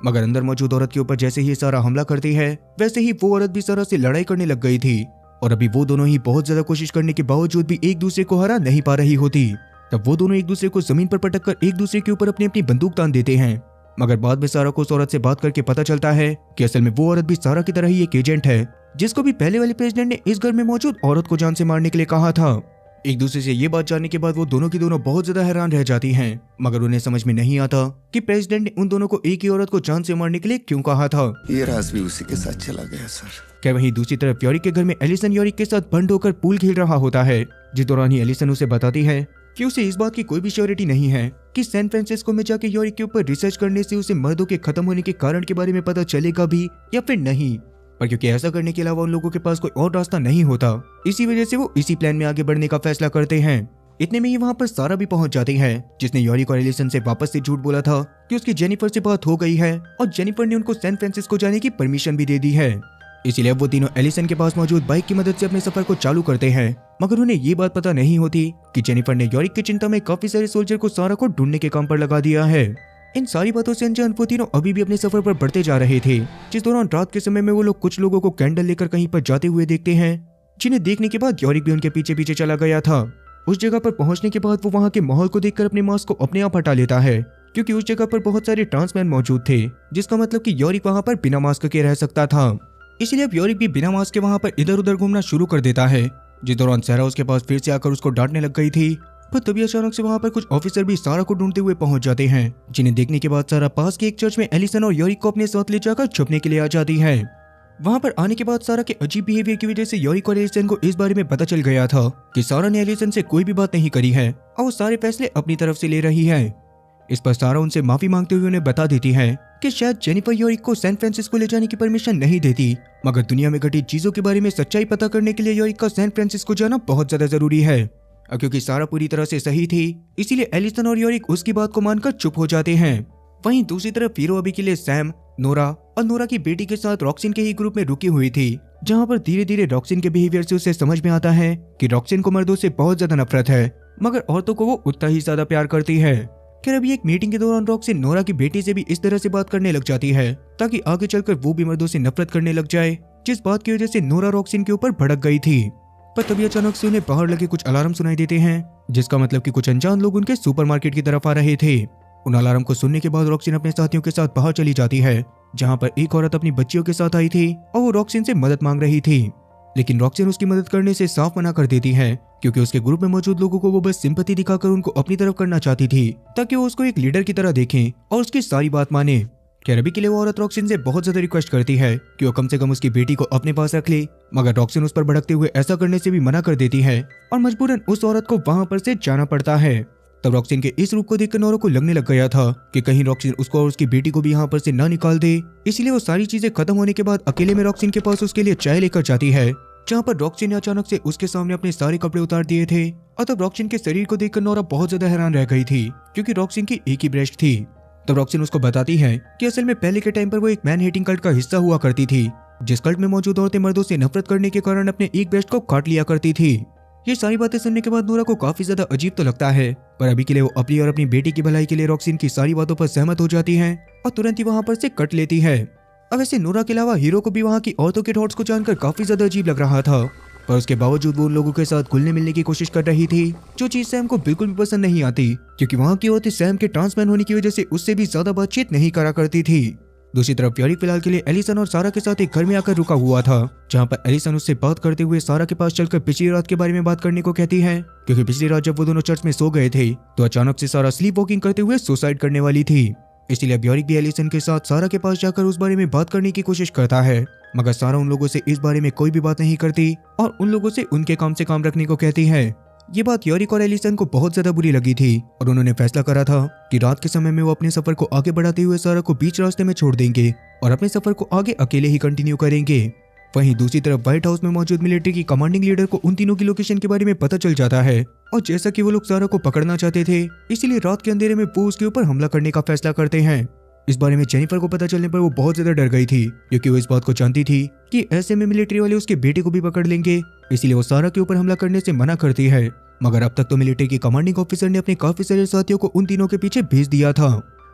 मगर अंदर मौजूद औरत के ऊपर जैसे ही सारा हमला करती है वैसे ही वो औरत भी सारा से लड़ाई करने लग गई थी और अभी वो दोनों ही बहुत ज्यादा कोशिश करने के बावजूद भी एक दूसरे को हरा नहीं पा रही होती। तब वो दोनों एक दूसरे को जमीन पर पटक कर एक दूसरे के ऊपर अपनी अपनी बंदूक तान देते हैं। मगर बाद में सारा को उस औरत से बात करके पता चलता है कि असल में वो औरत भी सारा की तरह ही एक एजेंट है जिसको भी पहले वाले प्रेसिडेंट ने इस घर में मौजूद औरत को जान से मारने के लिए कहा था। एक दूसरे से ये बात जानने के बाद वो दोनों की दोनों बहुत ज्यादा हैरान रह जाती हैं मगर उन्हें समझ में नहीं आता कि प्रेसिडेंट ने उन दोनों को एक ही औरत को जान से मारने के लिए क्यों कहा था। ये राज भी उसी के साथ चला गया सर। क्या वहीं दूसरी तरफ यॉरिक के घर में एलिसन यॉरिक के साथ बंद होकर पूल खेल रहा होता है जिस दौरान ही एलिसन उसे बताती है कि उसे इस बात की कोई भी श्योरिटी नहीं है कि सैन फ्रांसिस्को में जाके यॉरिक के ऊपर रिसर्च करने से उसे मर्दों के खत्म होने के कारण के बारे में पता चलेगा भी या फिर नहीं। पर क्योंकि ऐसा करने के अलावा उन लोगों के पास कोई और रास्ता नहीं होता इसी वजह से वो इसी प्लान में आगे बढ़ने का फैसला करते हैं। इतने में ही वहाँ पर सारा भी पहुंच जाती है जिसने यॉरिक और एलिसन से वापस से झूठ बोला था कि उसकी जेनिफर से बात हो गई है और जेनिफर ने उनको सैन फ्रांसिस्को जाने की परमिशन भी दे दी है। इसीलिए अब वो तीनों एलिसन के पास मौजूद बाइक की मदद से अपने सफर को चालू करते हैं मगर उन्हें ये बात पता नहीं होती कि जेनिफर ने यॉरिक की चिंता में काफी सारे सोल्जर को सारा को ढूंढने के काम पर लगा दिया है। इन सारी बातों से अनजान वो तीनों अभी भी अपने सफर पर बढ़ते जा रहे थे जिस दौरान रात के समय में वो लोग कुछ लोगों को कैंडल लेकर कहीं पर जाते हुए देखते हैं जिन्हें देखने के बाद यॉरिक भी उनके पीछे पीछे चला गया था। उस जगह पर पहुंचने के बाद वो वहां के माहौल को देखकर अपने मास्क को अपने आप हटा लेता है क्योंकि उस जगह पर बहुत सारे ट्रांसमैन मौजूद थे जिसका मतलब कि यॉरिक वहां पर बिना मास्क के रह सकता था। इसीलिए अब यॉरिक भी बिना मास्क के वहां पर इधर उधर घूमना शुरू कर देता है जिस दौरान सारा उसके पास फिर से आकर उसको डांटने लग गई थी। पर तभी अचानक से वहां पर कुछ ऑफिसर भी सारा को ढूंढते हुए पहुंच जाते हैं जिन्हें देखने के बाद सारा पास के एक चर्च में एलिसन और यॉरिक को अपने साथ ले जाकर छुपने के लिए आ जाती है। वहां पर आने के बाद सारा के अजीब बिहेवियर की वजह से यॉरिक और एलिसन को इस बारे में पता चल गया था कि सारा ने एलिसन से कोई भी बात नहीं करी है और वो सारे फैसले अपनी तरफ से ले रही है। इस पर सारा उनसे माफी मांगते हुए उन्हें बता देती है कि शायद जेनिफर यॉरिक को सैन फ्रांसिस्को ले जाने की परमिशन नहीं देती मगर दुनिया में घटी चीजों के बारे में सच्चाई पता करने के लिए यॉरिक का सैन फ्रांसिस्को जाना बहुत ज्यादा जरूरी है। क्योंकि सारा पूरी तरह से सही थी इसीलिए एलिसन और यॉरिक उसकी बात को मानकर चुप हो जाते हैं। वहीं दूसरी तरफ हीरो अभी के लिए सैम, नोरा और नोरा की बेटी के साथ रॉक्सिन के ही ग्रुप में रुकी हुई थी जहां पर धीरे धीरे रॉक्सिन के बिहेवियर से उसे समझ में आता है कि रॉक्सिन को मर्दों से बहुत ज्यादा नफरत है मगर औरतों को वो उतना ही ज्यादा प्यार करती है। खैर अभी एक मीटिंग के दौरान रॉक्सिन नोरा की बेटी से भी इस तरह से बात करने लग जाती है ताकि आगे चलकर वो भी मर्दों से नफरत करने लग जाए जिस बात की वजह से नोरा रॉक्सिन के ऊपर भड़क गई थी। पर तभी अचानक से उन्हें बाहर लगे कुछ अलार्म सुनाई देते हैं जिसका मतलब कि कुछ अनजान लोग उनके सुपरमार्केट की तरफ आ रहे थे। उन अलार्म को सुनने के बाद रॉक्सिन अपने साथियों के साथ बाहर चली जाती है जहां पर एक औरत अपनी बच्चियों के साथ आई थी और वो रॉक्सिन से मदद मांग रही थी लेकिन रॉक्सिन उसकी मदद करने से साफ मना कर देती है क्योंकि उसके ग्रुप में मौजूद लोगों को वो बस सिंपैथी दिखाकर उनको अपनी तरफ करना चाहती थी ताकि वो उसको एक लीडर की तरह देखें और उसकी सारी बात माने। खैर अभी के लिए वो औरत रॉक्सिन से बहुत ज्यादा रिक्वेस्ट करती है कि वो कम से कम उसकी बेटी को अपने पास रख ले मगर रॉक्सिन उस पर भड़कते हुए ऐसा करने से भी मना कर देती है और मजबूरन उस औरत को वहां पर से जाना पड़ता है। तब रॉक्सिन के इस रूप को देखकर नोरा को लगने लग गया था कि कहीं रॉक्सिन उसको और उसकी बेटी को भी यहाँ पर से ना निकाल दे, इसलिए वो सारी चीजें खत्म होने के बाद अकेले में रॉक्सिन के पास उसके लिए चाय लेकर जाती है जहाँ पर रॉक्सिन ने अचानक से उसके सामने अपने सारे कपड़े उतार दिए थे और तब रॉक्सिन के शरीर को देखकर नोरा बहुत ज्यादा हैरान रह गई थी क्योंकि रॉक्सिन की एक ही ब्रेस्ट थी। तब रॉक्सिन उसको बताती है कि असल में पहले के टाइम पर वो एक मैन हेटिंग कल्ट का हिस्सा हुआ करती थी, जिस कल्ट में मौजूद औरतें मर्दों से नफरत करने के कारण अपने एक ब्रेस्ट को काट लिया करती थी। ये सारी बातें सुनने के बाद नूरा को काफी ज्यादा अजीब तो लगता है, पर अभी के लिए वो अपनी और अपनी बेटी की भलाई के लिए रॉक्सिन की सारी बातों पर सहमत हो जाती है और तुरंत ही वहाँ पर से कट लेती है। अब वैसे नूरा के अलावा हीरो को भी वहाँ की औरतों के थॉट्स को जानकर काफी ज्यादा अजीब लग रहा था, पर उसके बावजूद वो उन लोगों के साथ घुलने मिलने की कोशिश कर रही थी, जो चीज सैम को बिल्कुल भी पसंद नहीं आती, क्योंकि वहाँ की औरतें सैम के ट्रांसमैन होने की वजह से उससे भी ज्यादा बातचीत नहीं करा करती थी। दूसरी तरफ यॉरिक फिलहाल के लिए एलिसन और सारा के साथ एक घर में आकर रुका हुआ था, जहाँ पर एलिसन उससे बात करते हुए सारा के पास चलकर पिछली रात के बारे में बात करने को कहती है, क्योंकि पिछली रात जब वो दोनों चर्च में सो गए थे तो अचानक से सारा स्लीप वॉकिंग करते हुए सुसाइड करने वाली थी। इसलिए अब यॉरिक भी एलिसन के साथ सारा के पास जाकर उस बारे में बात करने की कोशिश करता है, मगर सारा उन लोगों से इस बारे में कोई भी बात नहीं करती और उन लोगों से उनके काम से काम रखने को कहती है। ये बात यॉरिक और एलिसन को बहुत ज्यादा बुरी लगी थी और उन्होंने फैसला करा था कि रात के समय में वो अपने सफर को आगे बढ़ाते हुए सारा को बीच रास्ते में छोड़ देंगे और अपने सफर को आगे अकेले ही कंटिन्यू करेंगे। वहीं दूसरी तरफ व्हाइट हाउस में मौजूद मिलिट्री की कमांडिंग लीडर को उन तीनों की लोकेशन के बारे में पता चल जाता है, और जैसा कि वो लोग सारा को पकड़ना चाहते थे, इसीलिए रात के अंधेरे में वो उसके ऊपर हमला करने का फैसला करते हैं। इस बारे में जेनिफर को पता चलने पर वो बहुत ज्यादा डर गई थी, क्योंकि वो इस बात को जानती थी कि ऐसे में मिलिट्री वाले उसके बेटे को भी पकड़ लेंगे, इसीलिए वो सारा के ऊपर हमला करने से मना करती है। मगर अब तक तो मिलिट्री की कमांडिंग ऑफिसर ने अपने काफी सारे साथियों को उन तीनों के पीछे भेज दिया था।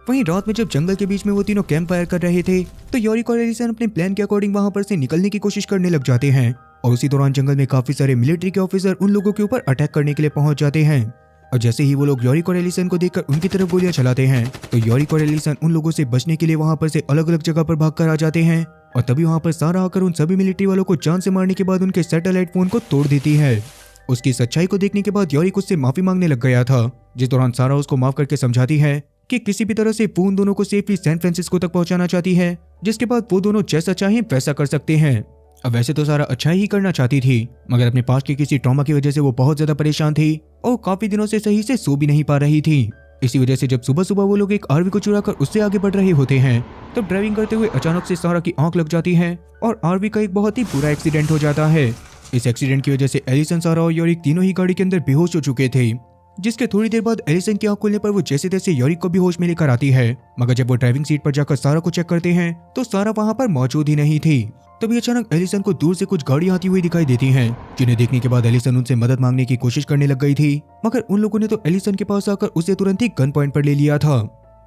वहीं रात में जब जंगल के बीच में वो तीनों कैंप फायर कर रहे थे तो यॉरिक और एलिसन अपने प्लान के अकॉर्डिंग वहां पर से निकलने की कोशिश करने लग जाते हैं, और उसी दौरान जंगल में काफी सारे मिलिट्री के ऑफिसर उन लोगों के ऊपर अटैक करने के लिए पहुंच जाते हैं। और जैसे ही वो लोग यॉरिक और एलिसन को देखकर उनकी तरफ गोलियां चलाते हैं तो यॉरिक और एलिसन उन लोगों से बचने के लिए वहां पर से अलग अलग जगह पर भागकर आ जाते हैं, और तभी वहां पर सारा आकर उन सभी मिलिट्री वालों को जान से मारने के बाद उनके सैटेलाइट फोन को तोड़ देती है। उसकी सच्चाई को देखने के बाद यॉरिक उससे माफी मांगने लग गया था, जिस दौरान सारा उसको माफ करके समझाती है कि किसी भी तरह से वो उन दोनों को सेफली सैन फ्रांसिस्को तक पहुंचाना चाहती है, जिसके बाद वो दोनों जैसा चाहें वैसा कर सकते हैं। अब वैसे तो सारा अच्छा ही करना चाहती थी, मगर अपने पास के किसी ट्रॉमा की वजह से वो बहुत ज्यादा परेशान थी और काफी दिनों से सही से सो भी नहीं पा रही थी। इसी वजह से जब सुबह सुबह वो लोग एक आरवी को चुराकर उससे आगे बढ़ रहे होते हैं, तब ड्राइविंग करते हुए अचानक से सारा की आंख लग जाती है और आरवी का एक बहुत ही बुरा एक्सीडेंट हो जाता है। इस एक्सीडेंट की वजह से एलिसन, सारा और यॉरिक तीनों ही गाड़ी के अंदर बेहोश हो चुके थे, जिसके थोड़ी देर बाद एलिसन की आंख खुलने पर वो जैसे तैसे यॉरिक को भी होश में लेकर आती है, मगर जब वो ड्राइविंग सीट पर जाकर सारा को चेक करते हैं तो सारा वहां पर मौजूद ही नहीं थी। तभी अचानक एलिसन को दूर से कुछ गाड़ियां आती हुई दिखाई देती हैं, जिन्हें देखने के बाद एलिसन उनसे मदद मांगने की कोशिश करने लग गई थी, मगर उन लोगों ने तो एलिसन के पास आकर उसे तुरंत ही गन पॉइंट पर ले लिया था।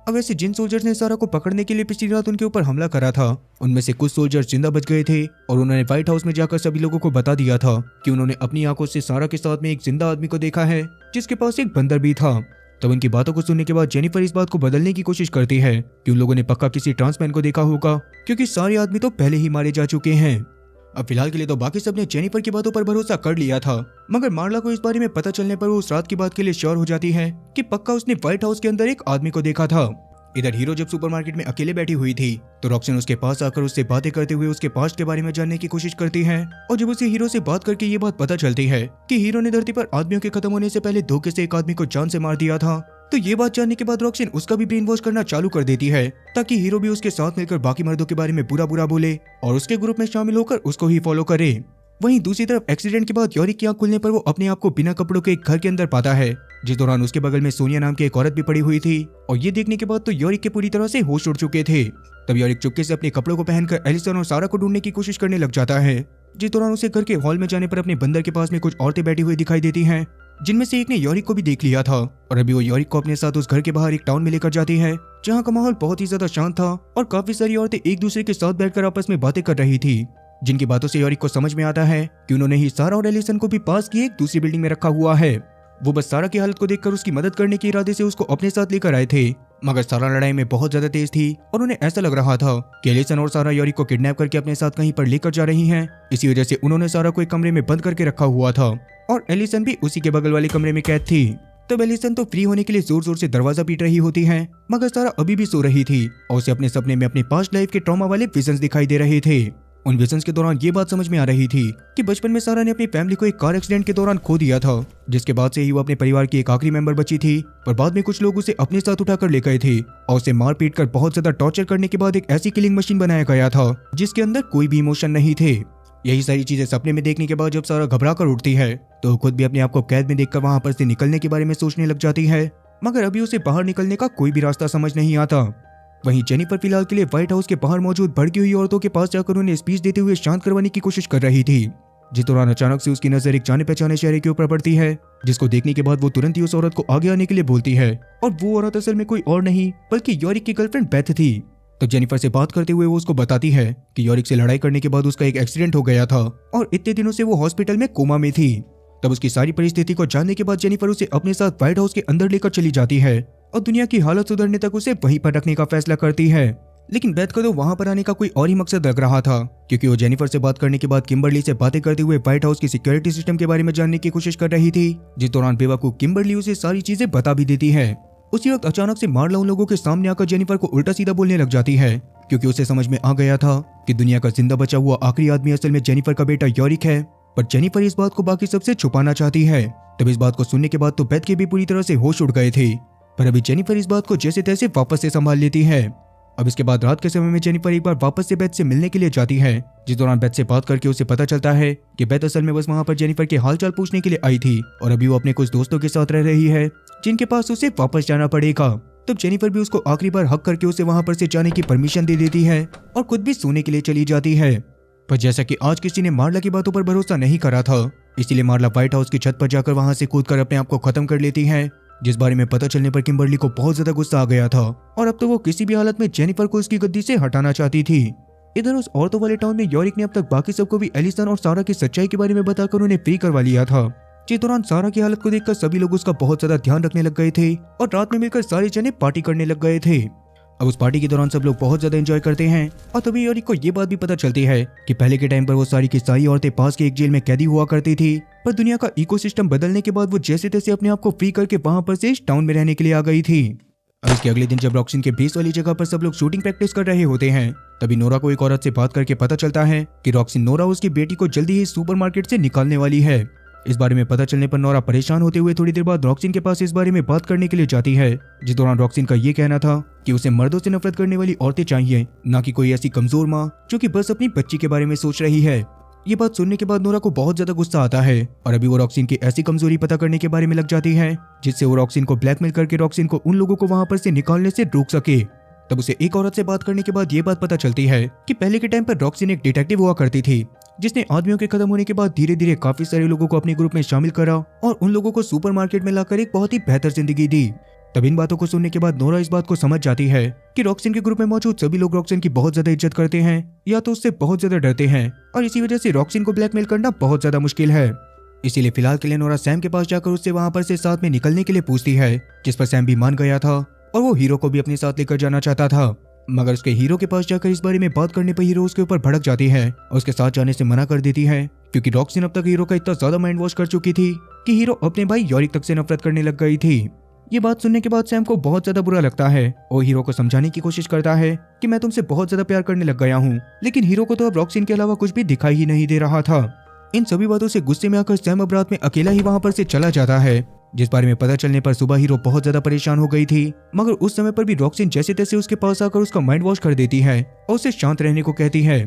अब ऐसे जिन सोल्जर्स ने सारा को पकड़ने के लिए पिछली रात उनके ऊपर हमला करा था, उनमें से कुछ सोल्जर्स जिंदा बच गए थे और उन्होंने व्हाइट हाउस में जाकर सभी लोगों को बता दिया था कि उन्होंने अपनी आंखों से सारा के साथ में एक जिंदा आदमी को देखा है, जिसके पास एक बंदर भी था। तब उनकी बातों को सुनने के बाद जेनिफर इस बात को बदलने की कोशिश करती है कि उन लोगों ने पक्का किसी ट्रांसमैन को देखा होगा, क्योंकि सारे आदमी तो पहले ही मारे जा चुके हैं। अब फिलहाल के लिए तो बाकी सब ने जेनिफर की बातों पर भरोसा कर लिया था, मगर मार्ला को इस बारे में पता चलने पर वो उस रात की बात के लिए श्योर हो जाती है कि पक्का उसने व्हाइट हाउस के अंदर एक आदमी को देखा था। इधर हीरो जब सुपरमार्केट में अकेले बैठी हुई थी तो रॉक्सिन उसके पास आकर उससे बातें करते हुए उसके पास्ट के बारे में जानने की कोशिश करती है, और जब उसे हीरो से बात करके ये बात पता चलती है कि हीरो ने धरती पर आदमियों के खत्म होने से पहले धोखे से एक आदमी को जान से मार दिया था, तो ये बात जानने के बाद रॉक्सिन उसका भी ब्रेन वॉश करना चालू कर देती है, ताकि हीरो भी उसके साथ मिलकर बाकी मर्दों के बारे में बुरा बुरा बोले और उसके ग्रुप में शामिल होकर उसको ही फॉलो करे। वहीं दूसरी तरफ एक्सीडेंट के बाद यॉरिक की आंख खुलने पर वो अपने आप को बिना कपड़ों के एक घर के अंदर पाता है, जिस दौरान उसके बगल में सोनिया नाम की एक औरत भी पड़ी हुई थी, और ये देखने के बाद तो यॉरिक के पूरी तरह से होश उड़ चुके थे। तब यॉरिक चुपके से अपने कपड़ों को पहनकर एलिसन और सारा को ढूंढने की कोशिश करने लग जाता है, जिस दौरान उसे घर के हॉल में जाने पर अपने बंदर के पास में कुछ औरतें बैठी हुई दिखाई देती हैं, जिनमें से एक ने यॉरिक को भी देख लिया था, और अभी वो यॉरिक को अपने साथ उस घर के बाहर एक टाउन में लेकर जाती है, जहाँ का माहौल बहुत ही ज्यादा शांत था और काफी सारी औरतें एक दूसरे के साथ बैठकर आपस में बातें कर रही थी, जिनकी बातों से यॉरिक को समझ में आता है कि उन्होंने ही सारा और एलिसन को भी पास की एक दूसरी बिल्डिंग में रखा हुआ है। वो बस सारा की हालत को देखकर उसकी मदद करने के इरादे से उसको अपने साथ लेकर आए थे, मगर सारा लड़ाई में बहुत ज्यादा तेज थी और उन्हें ऐसा लग रहा था कि एलिसन और सारा यॉरिक को किडनैप करके अपने साथ कहीं पर लेकर जा रही हैं। इसी वजह से उन्होंने सारा को एक कमरे में बंद करके रखा हुआ था और एलिसन भी उसी के बगल वाले कमरे में कैद थी। तब एलिसन तो फ्री होने के लिए जोर जोर से दरवाजा पीट रही होती है, मगर सारा अभी भी सो रही थी और उसे अपने सपने में अपनी पास्ट लाइफ के ट्रॉमा वाले विजन्स दिखाई दे रहे थे। उन विजन्स के दौरान ये बात समझ में आ रही थी कि बचपन में सारा ने अपनी फैमिली को एक कार एक्सीडेंट के दौरान खो दिया था, जिसके बाद से ही वो अपने परिवार की एक आखिरी मेंबर बची थी, पर बाद में कुछ लोग उसे अपने साथ उठाकर ले गए थे और उसे मार पीट कर बहुत ज्यादा टॉर्चर करने के बाद एक ऐसी किलिंग मशीन बनाया गया था जिसके अंदर कोई भी इमोशन नहीं थे। यही सारी चीजें सपने में देखने के बाद जब सारा घबरा कर उठती है तो खुद भी अपने आप को कैद में देखकर वहां पर से निकलने के बारे में सोचने लग जाती है, मगर अभी उसे बाहर निकलने का कोई भी रास्ता समझ नहीं आता। वहीं जेनिफर फिलहाल के लिए व्हाइट हाउस के बाहर मौजूद भड़की हुई औरतों के पास जाकर उन्हें स्पीच देते हुए शांत करवाने की कोशिश कर रही थी। जिस दौरान अचानक से उसकी नजर एक जाने पहचाने चेहरे के ऊपर पड़ती है, जिसको देखने के बाद वो तुरंत ही उस औरत को आगे आने के लिए बोलती है। और वो औरत असल में कोई और नहीं बल्कि यॉरिक की गर्लफ्रेंड बेथ थी। तब जेनिफर से बात करते हुए वो उसको बताती है कि यॉरिक से लड़ाई करने के बाद उसका एक एक्सीडेंट हो गया था और इतने दिनों से वो हॉस्पिटल में कोमा में थी। तब उसकी सारी परिस्थिति को जानने के बाद जेनिफर उसे अपने साथ व्हाइट हाउस के अंदर लेकर चली जाती है और दुनिया की हालत सुधरने तक उसे वहीं पर रखने का फैसला करती है। लेकिन बेथ को तो वहां पर आने का कोई और ही मकसद लग रहा था, क्योंकि वो जेनिफर से बात करने के बाद किम्बरली से बातें करते हुए व्हाइट हाउस की सिक्योरिटी सिस्टम के बारे में जानने की कोशिश कर रही थी। जिस दौरान बेवकूफ किम्बरली उसे सारी चीजें बता भी देती है। उसी वक्त अचानक से मार्ला उन लोगों के सामने आकर जेनिफर को उल्टा सीधा बोलने लग जाती है, क्योंकि उसे समझ में आ गया था कि दुनिया का जिंदा बचा हुआ आखिरी आदमी असल में जेनिफर का बेटा यॉरिक है। पर जेनिफर इस बात को बाकी सबसे छुपाना चाहती है। तब इस बात को सुनने के बाद तो बेथ के भी पूरी तरह से होश उड़ गए थे, पर अभी जेनिफर इस बात को जैसे तैसे वापस से संभाल लेती है। अब इसके बाद रात के समय में जेनिफर एक बार वापस से बेथ से मिलने के लिए जाती है, जिस दौरान बेथ से बात करके उसे पता चलता है कि बेथ असल में बस वहां पर जेनिफर के हालचाल पूछने के लिए आई थी और अभी वो अपने कुछ दोस्तों के साथ रह रही है जिनके पास उसे वापस जाना पड़ेगा। तब जेनिफर भी उसको आखिरी बार हक करके उसे वहां पर से जाने की परमिशन दे देती है और खुद भी सोने के लिए चली जाती है। पर जैसा कि आज किसी ने मार्ला की बातों पर भरोसा नहीं करा था, इसीलिए मार्ला व्हाइट हाउस की छत पर जाकर वहां से कूदकर अपने आप को खत्म कर लेती है, जिस बारे में पता चलने पर किम्बरली को बहुत ज्यादा गुस्सा आ गया था और अब तो वो किसी भी हालत में जेनिफर को उसकी गद्दी से हटाना चाहती थी। इधर उस औरतों वाले टाउन में यॉरिक ने अब तक बाकी सबको भी एलिसन और सारा की सच्चाई के बारे में बताकर उन्हें फ्री करवा लिया था। जिस दौरान सारा की हालत को देखकर सभी लोग उसका बहुत ज्यादा ध्यान रखने लग गए थे और रात में मिलकर सारे जने पार्टी करने लग गए थे। अब उस पार्टी के दौरान सब लोग बहुत ज्यादा एंजॉय करते हैं और तभी यॉरिक को ये बात भी पता चलती है कि पहले के टाइम पर वो सारी की सारी औरतें पास के एक जेल में कैदी हुआ करती थी, पर दुनिया का इकोसिस्टम बदलने के बाद वो जैसे तैसे अपने आप को फ्री करके वहां पर से इस टाउन में रहने के लिए आ गई थी। अब इसके अगले दिन जब रॉक्सिन के बेस वाली जगह पर सब लोग शूटिंग प्रैक्टिस कर रहे होते हैं, तभी नोरा को एक औरत से बात करके पता चलता है कि रॉक्सिन नोरा उसकी बेटी को जल्दी ही सुपरमार्केट से निकालने वाली है। इस बारे में पता चलने पर नोरा परेशान होते हुए थोड़ी देर बाद रॉक्सिन के पास इस बारे में बात करने के लिए जाती है, जिस दौरान रॉक्सिन का ये कहना था कि उसे मर्दों से नफरत करने वाली औरतें चाहिए, ना कि कोई ऐसी कमजोर माँ जो कि बस अपनी बच्ची के बारे में सोच रही है। ये बात सुनने के बाद नोरा को बहुत ज्यादा गुस्सा आता है और अभी वो रॉक्सिन की ऐसी कमजोरी पता करने के बारे में लग जाती है, जिससे वो रॉक्सिन को ब्लैकमेल करके रॉक्सिन को उन लोगों को वहां पर से निकालने से रोक सके। तब उसे एक औरत से बात करने के बाद ये बात पता चलती है कि पहले के टाइम पर रॉक्सिन एक डिटेक्टिव हुआ करती थी, जिसने आदमियों के खत्म होने के बाद धीरे धीरे काफी सारे लोगों को अपने ग्रुप में शामिल करा और उन लोगों को सुपरमार्केट में लाकर एक बहुत ही बेहतर जिंदगी दी। तब इन बातों को सुनने के बाद नोरा इस बात को समझ जाती है कि रॉक्सिन के ग्रुप में मौजूद सभी लोग रॉक्सिन की बहुत ज्यादा इज्जत करते हैं या तो उससे बहुत ज्यादा डरते हैं और इसी वजह से रॉक्सिन को ब्लैकमेल करना बहुत ज्यादा मुश्किल है। इसीलिए फिलहाल के लिए नोरा सैम के पास जाकर उससे वहां पर से साथ में निकलने के लिए पूछती है, जिस पर सैम भी मान गया था और वो हीरो को भी अपने साथ लेकर जाना चाहता था। मगर उसके हीरो के पास जाकर इस बारे में बात करने पर हीरो उसके ऊपर भड़क जाती है और उसके साथ जाने से मना कर देती है, क्योंकि रॉक्सिन अब तक हीरो का इतना ज्यादा माइंड वॉश कर चुकी थी कि हीरो अपने भाई यॉरिक तक से नफरत करने लग गई थी। ये बात सुनने के बाद सैम को बहुत ज्यादा बुरा लगता है और हीरो को समझाने की कोशिश करता है कि मैं तुमसे बहुत ज्यादा प्यार करने लग गया हूँ, लेकिन हीरो को तो अब रॉक्सिन के अलावा कुछ भी दिखाई ही नहीं दे रहा था। इन सभी बातों से गुस्से में आकर सैम अब रात में अकेला ही वहां पर से चला जाता है, जिस बारे में पता चलने पर सुबह हीरो बहुत ज्यादा परेशान हो गई थी, मगर उस समय पर भी रॉक्सिन जैसे तैसे उसके पास आकर उसका माइंड वॉश कर देती है और उसे शांत रहने को कहती है।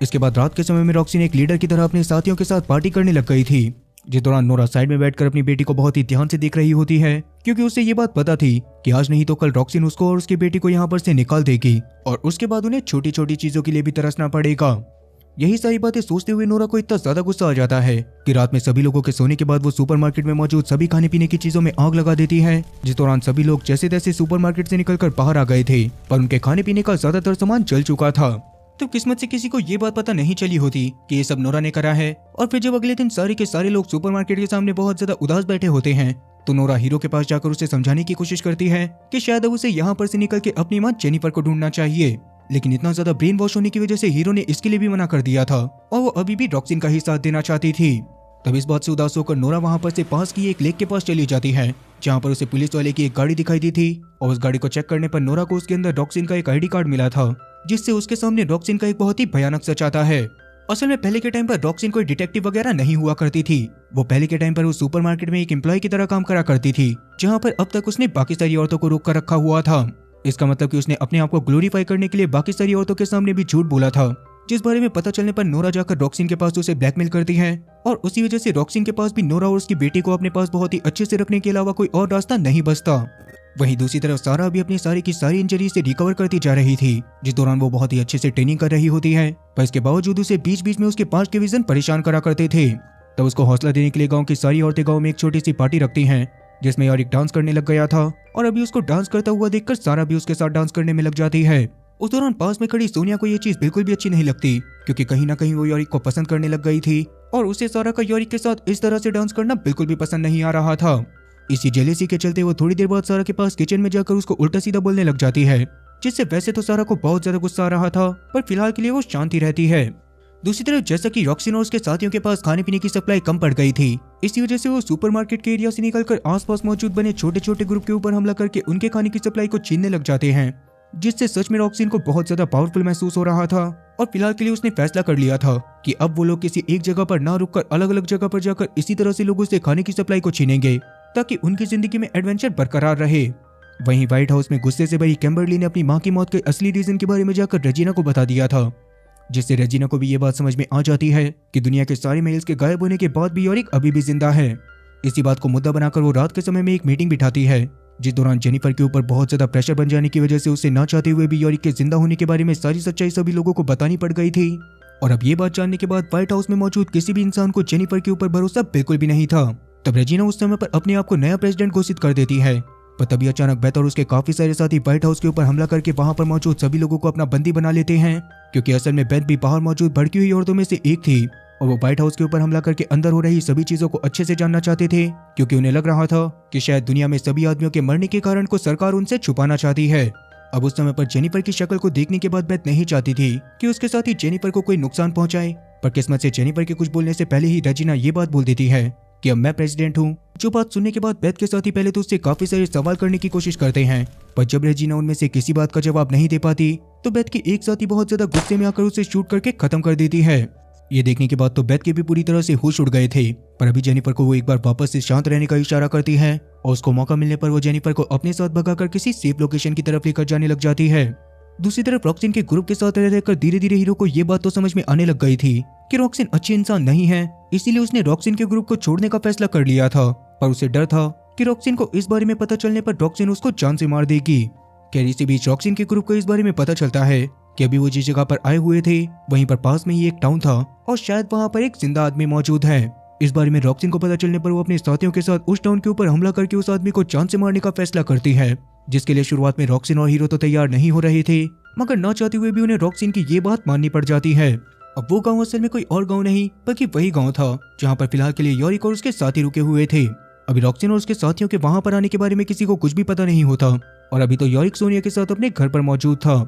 इसके बाद रात के समय में रॉक्सिन एक लीडर की तरह अपने साथियों के साथ पार्टी करने लग गई थी, जिस दौरान नोरा साइड में बैठकर अपनी बेटी को बहुत ही ध्यान से देख रही होती है, क्योंकि उसे ये बात पता थी कि आज नहीं तो कल रॉक्सिन उसको और उसकी बेटी को यहाँ पर से निकाल देगी और उसके बाद उन्हें छोटी छोटी चीजों के लिए भी तरसना पड़ेगा। यही सारी बातें सोचते हुए नोरा को इतना ज्यादा गुस्सा आ जाता है कि रात में सभी लोगों के सोने के बाद वो सुपरमार्केट में मौजूद सभी खाने पीने की चीजों में आग लगा देती है, जिस दौरान सभी लोग जैसे तैसे सुपरमार्केट से निकलकर बाहर आ गए थे, पर उनके खाने पीने का ज्यादातर सामान जल चुका था। तो किस्मत से किसी को ये बात पता नहीं चली होती कि ये सब नोरा ने करा है। और फिर जब अगले दिन सारे के सारे लोग सुपरमार्केट के सामने बहुत ज्यादा उदास बैठे होते हैं, तो नोरा हीरो के पास जाकर उसे समझाने की कोशिश करती है कि शायद अब उसे यहाँ पर से निकल के अपनी माँ जेनिफर को ढूंढना चाहिए, लेकिन इतना ज्यादा ब्रेन वॉश होने की वजह से हीरो ने इसके लिए भी मना कर दिया था और वो अभी भी रॉक्सिन का ही साथ देना चाहती थी। तब इस बात से उदास होकर नोरा वहां पर से पास की एक लेक के पास चली जाती है, जहां पर उसे पुलिस वाले की एक गाड़ी दिखाई दी थी और उस गाड़ी को चेक करने पर नोरा को उसके अंदर रॉक्सिन का एक आईडी कार्ड मिला था, जिससे उसके सामने रॉक्सिन का एक बहुत ही भयानक सच आता है। असल में पहले के टाइम पर रॉक्सिन कोई डिटेक्टिव वगैरह नहीं हुआ करती थी। वो पहले के टाइम पर उस सुपरमार्केट में एक एम्प्लॉय की तरह काम करा करती थी, जहां पर अब तक उसने बाकी सारी औरतों को रोक कर रखा हुआ था। इसका मतलब कि उसने अपने आप को ग्लोरीफाई करने के लिए बाकी सारी औरतों के सामने भी झूठ बोला था जिस बारे में पता चलने पर नोरा जाकर रॉक्सिन के पास उसे ब्लैकमेल करती है और उसी वजह से रॉक्सिन के पास भी नोरा और उसकी बेटी को अपने पास बहुत ही अच्छे से रखने के अलावा कोई और रास्ता नहीं बचता। वहीं दूसरी तरफ सारा भी अपनी सारी की सारी इंजरी से रिकवर करती जा रही थी, जिस दौरान वो बहुत ही अच्छे से ट्रेनिंग कर रही होती है, पर इसके बावजूद उसे बीच बीच में उसके 5 के विजन परेशान करा करते थे। तब उसको हौसला देने के लिए गाँव की सारी औरतें गाँव में एक छोटी सी पार्टी रखती हैं, जिसमें यारिक डांस करने लग गया था और अभी उसको डांस करता हुआ देखकर सारा भी उसके साथ डांस करने में लग जाती है। उस दौरान पास में खड़ी सोनिया को ये चीज बिल्कुल भी अच्छी नहीं लगती, क्योंकि कहीं ना कहीं वो यारिक को पसंद करने लग गई थी और उसे सारा का यारिक के साथ इस तरह से डांस करना बिल्कुल भी पसंद नहीं आ रहा था। इसी जेलेसी के चलते वो थोड़ी देर बाद सारा के पास किचन में जाकर उसको उल्टा सीधा बोलने लग जाती है, जिससे वैसे तो सारा को बहुत ज्यादा गुस्सा आ रहा था, पर फिलहाल के लिए वो शांति रहती है। दूसरी तरफ जैसा कि रॉक्सिन और उसके साथियों के पास खाने पीने की सप्लाई कम पड़ गई थी, इसी वजह से वो सुपरमार्केट के एरिया से निकलकर आसपास मौजूद बने छोटे छोटे ग्रुप के ऊपर हमला करके उनके खाने की सप्लाई को छीनने लग जाते हैं, जिससे सच में रॉक्सिन को बहुत ज्यादा पावरफुल महसूस हो रहा था। और फिलहाल के लिए उसने फैसला कर लिया था कि अब वो लोग किसी एक जगह पर ना रुककर अलग अलग जगह पर जाकर इसी तरह से लोगों से खाने की सप्लाई को छीनेंगे, ताकि उनकी जिंदगी में एडवेंचर बरकरार रहे। वहीं व्हाइट हाउस में गुस्से से भरी कैम्बरली ने अपनी मां की मौत के असली रीजन के बारे में जाकर रेजिना को बता दिया था, जिससे रेजिना को भी ये बात समझ में आ जाती है कि दुनिया के सारे मेल्स के गायब होने के बाद भी यारिक अभी भी जिंदा है। इसी बात को मुद्दा बनाकर वो रात के समय में एक मीटिंग बिठाती है, जिस दौरान जेनिफर के ऊपर बहुत ज्यादा प्रेशर बन जाने की वजह से उसे ना चाहते हुए भी यारिक के जिंदा होने के बारे में सारी सच्चाई सभी लोगों को बतानी पड़ गई थी। और अब ये बात जानने के बाद व्हाइट हाउस में मौजूद किसी भी इंसान को जेनिफर के ऊपर भरोसा बिल्कुल भी नहीं था। तब रेजिना उस समय पर अपने आप को नया प्रेसिडेंट घोषित कर देती है, पर तभी अचानक बेथ और उसके काफी सारे साथी व्हाइट हाउस के ऊपर हमला करके वहां पर मौजूद सभी लोगों को अपना बंदी बना लेते हैं, क्योंकि असल में बेथ भी बाहर मौजूद भड़की हुई औरतों में से एक थी और वो व्हाइट हाउस के ऊपर हमला करके अंदर हो रही सभी चीजों को अच्छे से जानना चाहते थे, क्योंकि उन्हें लग रहा था कि शायद दुनिया में सभी आदमियों के मरने के कारण को सरकार उनसे छुपाना चाहती है। अब उस समय पर जेनिफर की शक्ल को देखने के बाद बेथ नहीं चाहती थी कि उसके साथी जेनिफर को कोई नुकसान पहुंचाए, पर किस्मत से जेनिफर के कुछ बोलने से पहले ही रेजिना ये बात बोल देती है कि अब मैं प्रेसिडेंट हूँ। जो बात सुनने के बाद बेथ के साथी पहले तो उससे काफी सारे सवाल करने की कोशिश करते हैं, पर जब रेजिना उनमें से किसी बात का जवाब नहीं दे पाती तो बेथ के एक साथी बहुत ज्यादा गुस्से में आकर उसे शूट करके खत्म कर देती है। ये देखने के बाद तो बेथ के भी पूरी तरह से होश उड़ गए थे, पर अभी जेनिफर को वो एक बार वापस से शांत रहने का इशारा करती है और उसको मौका मिलने पर वो जेनिफर को अपने साथ भगाकर किसी सेफ लोकेशन की तरफ लेकर जाने लग जाती है। दूसरी तरफ रॉक्सिन के ग्रुप के साथ रहकर धीरे धीरे हीरो को ये बात तो समझ में आने लग गई थी कि रॉक्सिन अच्छी इंसान नहीं है, इसीलिए उसने रॉक्सिन के ग्रुप को छोड़ने का फैसला कर लिया था, पर उसे डर था कि रॉक्सिन को इस बारे में पता चलने पर रॉक्सिन उसको जान से मार देगी। खैर इसी बीच रॉक्सिन के ग्रुप को इस बारे में पता चलता है कि अभी वो जिस जगह पर आए हुए थे वहीं पर पास में ही एक टाउन था और शायद वहां पर एक जिंदा आदमी मौजूद है। इस बारे में रॉक्सिन को पता चलने पर वो अपने साथियों के साथ उस टाउन के ऊपर हमला करके उस आदमी को जान से मारने का फैसला करती है, जिसके लिए शुरुआत में रॉक्सिन और हीरो तो तैयार नहीं हो रहे थे, मगर ना चाहते हुए भी उन्हें रॉक्सिन की ये बात माननी पड़ जाती है। अब वो गांव असल में कोई और गांव नहीं बल्कि वही गांव था जहां पर फिलहाल के लिए यारिक और उसके साथी रुके हुए थे। अभी रॉक्सिन और उसके साथियों के वहां पर आने के बारे में किसी को कुछ भी पता नहीं होता और अभी तो यारिक सोनिया के साथ अपने घर पर मौजूद था।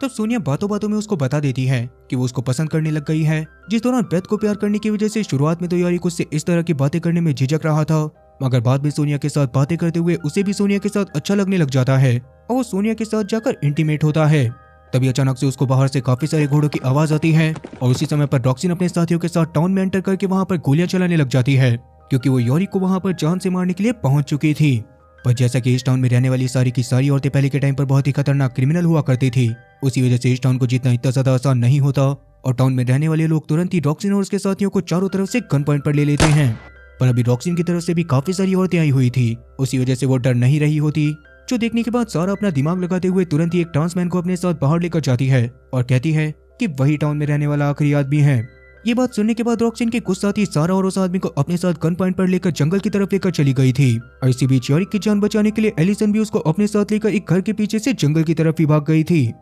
तब सोनिया बातों बातों में उसको बता देती है कि वो उसको पसंद करने लग गई है, जिस दौरान बेथ को प्यार करने की वजह से शुरुआत में तो यारिक उससे इस तरह की बातें करने में झिझक रहा था, मगर बाद में सोनिया के साथ बातें करते हुए उसे भी सोनिया के साथ अच्छा लगने लग जाता है और वो सोनिया के साथ जाकर इंटीमेट होता है। तभी अचानक से उसको बाहर से काफी सारे घोड़ों की आवाज आती है और उसी समय पर रॉक्सिन अपने साथियों के साथ टाउन में एंटर करके वहां पर गोलियां चलाने लग जाती है, क्योंकि वो यारिक को वहां पर जान से मारने के लिए पहुंच चुकी थी। पर जैसा कि इस टाउन में रहने वाली सारी की सारी औरतें पहले के टाइम पर बहुत ही खतरनाक क्रिमिनल हुआ करती थी, उसी वजह से इस टाउन को जीतना इतना ज्यादा आसान नहीं होता और टाउन में रहने वाले लोग तुरंत ही रॉक्सिन और उसके साथियों को चारों तरफ से गन पॉइंट पर ले लेते हैं। पर अभी रॉक्सिन की तरफ से भी काफी सारी औरतें आई हुई थी, उसी वजह से वो डर नहीं रही होती, जो देखने के बाद सारा अपना दिमाग लगाते हुए तुरंत ही एक ट्रांसमैन को अपने साथ बाहर लेकर जाती है और कहती है कि वही टाउन में रहने वाला आखिरी आदमी है। ये बात सुनने के बाद रॉक्सिन के कुछ साथी सारा और उस आदमी को अपने साथ गन पॉइंट पर लेकर जंगल की तरफ लेकर चली गई थी और इसी बीच यारिक की जान बचाने के लिए एलिसन भी उसको अपने साथ लेकर एक घर के पीछे से जंगल की तरफ ही भाग गई थी।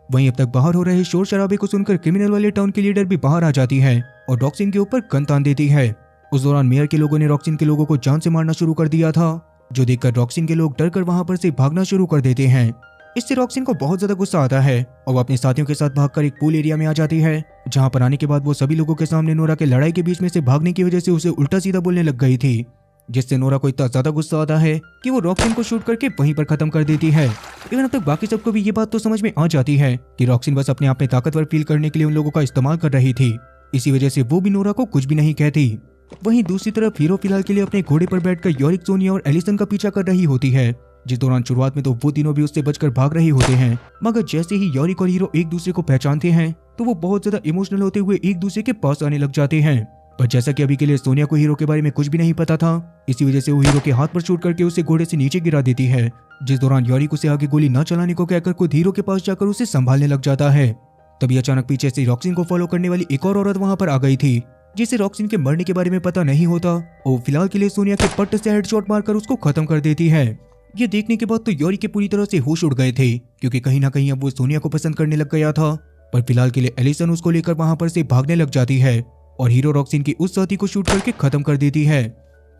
वहीं अब तक बाहर हो रहे शोर शराबे को सुनकर क्रिमिनल वाले टाउन की लीडर भी बाहर आ जाती है और रॉक्सिन के ऊपर गन तान देती है। उस दौरान मेयर के लोगों ने रॉक्सिन के लोगों को जान से मारना शुरू कर दिया था, जो देखकर रॉक्सिन के लोग डरकर वहां पर से भागना शुरू कर देते हैं। इससे रॉक्सिन को बहुत ज्यादा गुस्सा आता है और वो अपने साथियों के साथ भागकर एक पूल एरिया में आ जाती है, जहां पर आने के बाद वो सभी लोगों के सामने नोरा के लड़ाई के बीच में से भागने की वजह से उसे उल्टा सीधा बोलने लग गई थी, जिससे नोरा को इतना ज्यादा गुस्सा आता है कि वो रॉक्सिन को शूट करके वहीं पर खत्म कर देती है। लेकिन अब तक बाकी सबको भी ये बात तो समझ में आ जाती है कि रॉक्सिन बस अपने आप में ताकतवर फील करने के लिए उन लोगों का इस्तेमाल कर रही थी, इसी वजह से वो भी नोरा को कुछ भी नहीं कहती। वहीं दूसरी तरफ हीरो फिलहाल के लिए अपने घोड़े पर बैठकर यारिक, सोनिया और एलिसन का पीछा कर रही होती है, जिस दौरान शुरुआत में तो वो तीनों भी उससे बचकर भाग रहे होते हैं, मगर जैसे ही यॉरिक और हीरो एक दूसरे को पहचानते हैं तो वो बहुत ज्यादा इमोशनल होते हुए एक दूसरे के पास आने लग जाते हैं। पर जैसा कि अभी के लिए सोनिया को हीरो के बारे में कुछ भी नहीं पता था, इसी वजह से वो हीरो के हाथ पर शूट करके उसे घोड़े से नीचे गिरा देती है, जिस दौरान यॉरिक उसे आगे गोली न चलाने को कहकर खुद हीरो के पास जाकर उसे संभालने लग जाता है। तभी अचानक पीछे से रॉक्सिन को फॉलो करने वाली एक और औरत वहां पर आ गई थी, जिसे रॉक्सिन के मरने के बारे में पता नहीं होता और फिलहाल के लिए सोनिया के पट्ट से हेडशॉट मारकर उसको खत्म कर देती है। ये देखने के बाद तो यॉरिक के पूरी तरह से होश उड़ गए थे, क्योंकि कहीं ना कहीं अब वो सोनिया को पसंद करने लग गया था। पर फिलहाल के लिए एलिसन उसको लेकर वहां पर से भागने लग जाती है और हीरो रॉक्सिन की उस साथी को शूट करके खत्म कर देती है।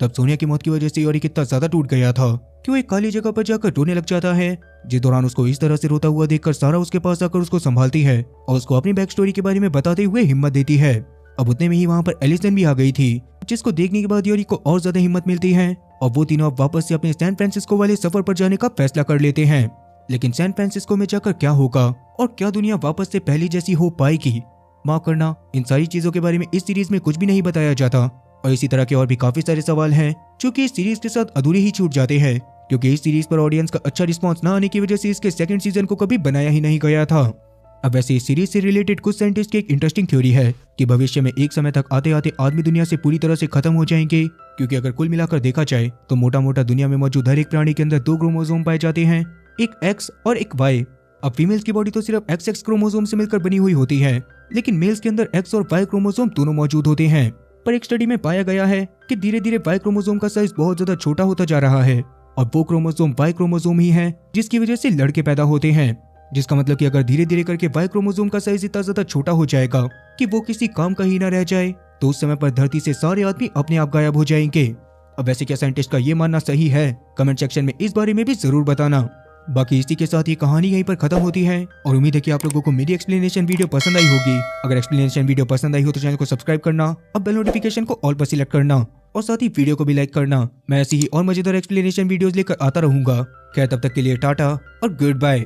तब सोनिया की मौत की वजह से यॉरिक इतना ज्यादा टूट गया था कि वो एक खाली जगह पर जाकर रोने लग जाता है, जिस दौरान उसको इस तरह से रोता हुआ देखकर सारा उसके पास आकर उसको संभालती है और उसको अपनी बैक स्टोरी के बारे में बताते हुए हिम्मत देती है। अब उतने में ही वहां पर एलिसन भी आ गई थी, जिसको देखने के बाद यॉरिक को और ज्यादा हिम्मत मिलती है और वो तीनों अब वापस से अपने सैन फ्रांसिस्को वाले सफर पर जाने का फैसला कर लेते हैं। लेकिन सैन फ्रांसिस्को में जाकर क्या होगा और क्या दुनिया वापस से पहली जैसी हो पाएगी, माफ करना, इन सारी चीजों के बारे में इस सीरीज में कुछ भी नहीं बताया जाता। और इसी तरह के और भी काफी सारे सवाल हैं जो कि इस सीरीज के साथ अधूरे ही छूट जाते हैं, क्योंकि इस सीरीज पर ऑडियंस का अच्छा रिस्पांस न आने की वजह से इसके सेकंड सीजन को कभी बनाया ही नहीं गया था। अब वैसे इस सीरीज से रिलेटेड कुछ साइंटिस्ट की एक इंटरेस्टिंग थ्योरी है कि भविष्य में एक समय तक आते आते आदमी दुनिया से पूरी तरह से खत्म हो जाएंगे, क्योंकि अगर कुल मिलाकर देखा जाए तो मोटा मोटा दुनिया में मौजूद हर एक प्राणी के अंदर 2 क्रोमोसोम पाए जाते हैं, एक एक्स और एक वाई। अब फीमेल्स की बॉडी तो सिर्फ XX क्रोमोसोम से मिलकर बनी हुई होती है, लेकिन मेल्स के अंदर एक्स और वाई क्रोमोसोम दोनों मौजूद होते हैं। पर एक स्टडी में पाया गया है कि धीरे धीरे वाई क्रोमोसोम का साइज बहुत ज्यादा छोटा होता जा रहा है और वो क्रोमोसोम वाई क्रोमोसोम ही है जिसकी वजह से लड़के पैदा होते हैं। जिसका मतलब कि अगर धीरे धीरे करके वाई क्रोमोसोम का साइज इतना ज्यादा छोटा हो जाएगा कि वो किसी काम का ही ना रह जाए, तो उस समय पर धरती से सारे आदमी अपने आप गायब हो जाएंगे। अब वैसे क्या साइंटिस्ट का ये मानना सही है? कमेंट सेक्शन में इस बारे में भी जरूर बताना। बाकी इसी के साथ ये कहानी यहीं पर खत्म होती है और उम्मीद है कि आप लोगों को मेरी एक्सप्लेनेशन वीडियो पसंद आई होगी। अगर एक्सप्लेनेशन वीडियो पसंद आई हो तो चैनल को सब्सक्राइब करना और बेल नोटिफिकेशन को ऑल पर सिलेक्ट करना और साथ ही वीडियो को भी लाइक करना। मैं ऐसी ही और मजेदार एक्सप्लेनेशन वीडियोस लेकर आता रहूंगा। खैर तब तक के लिए टाटा और गुड बाय।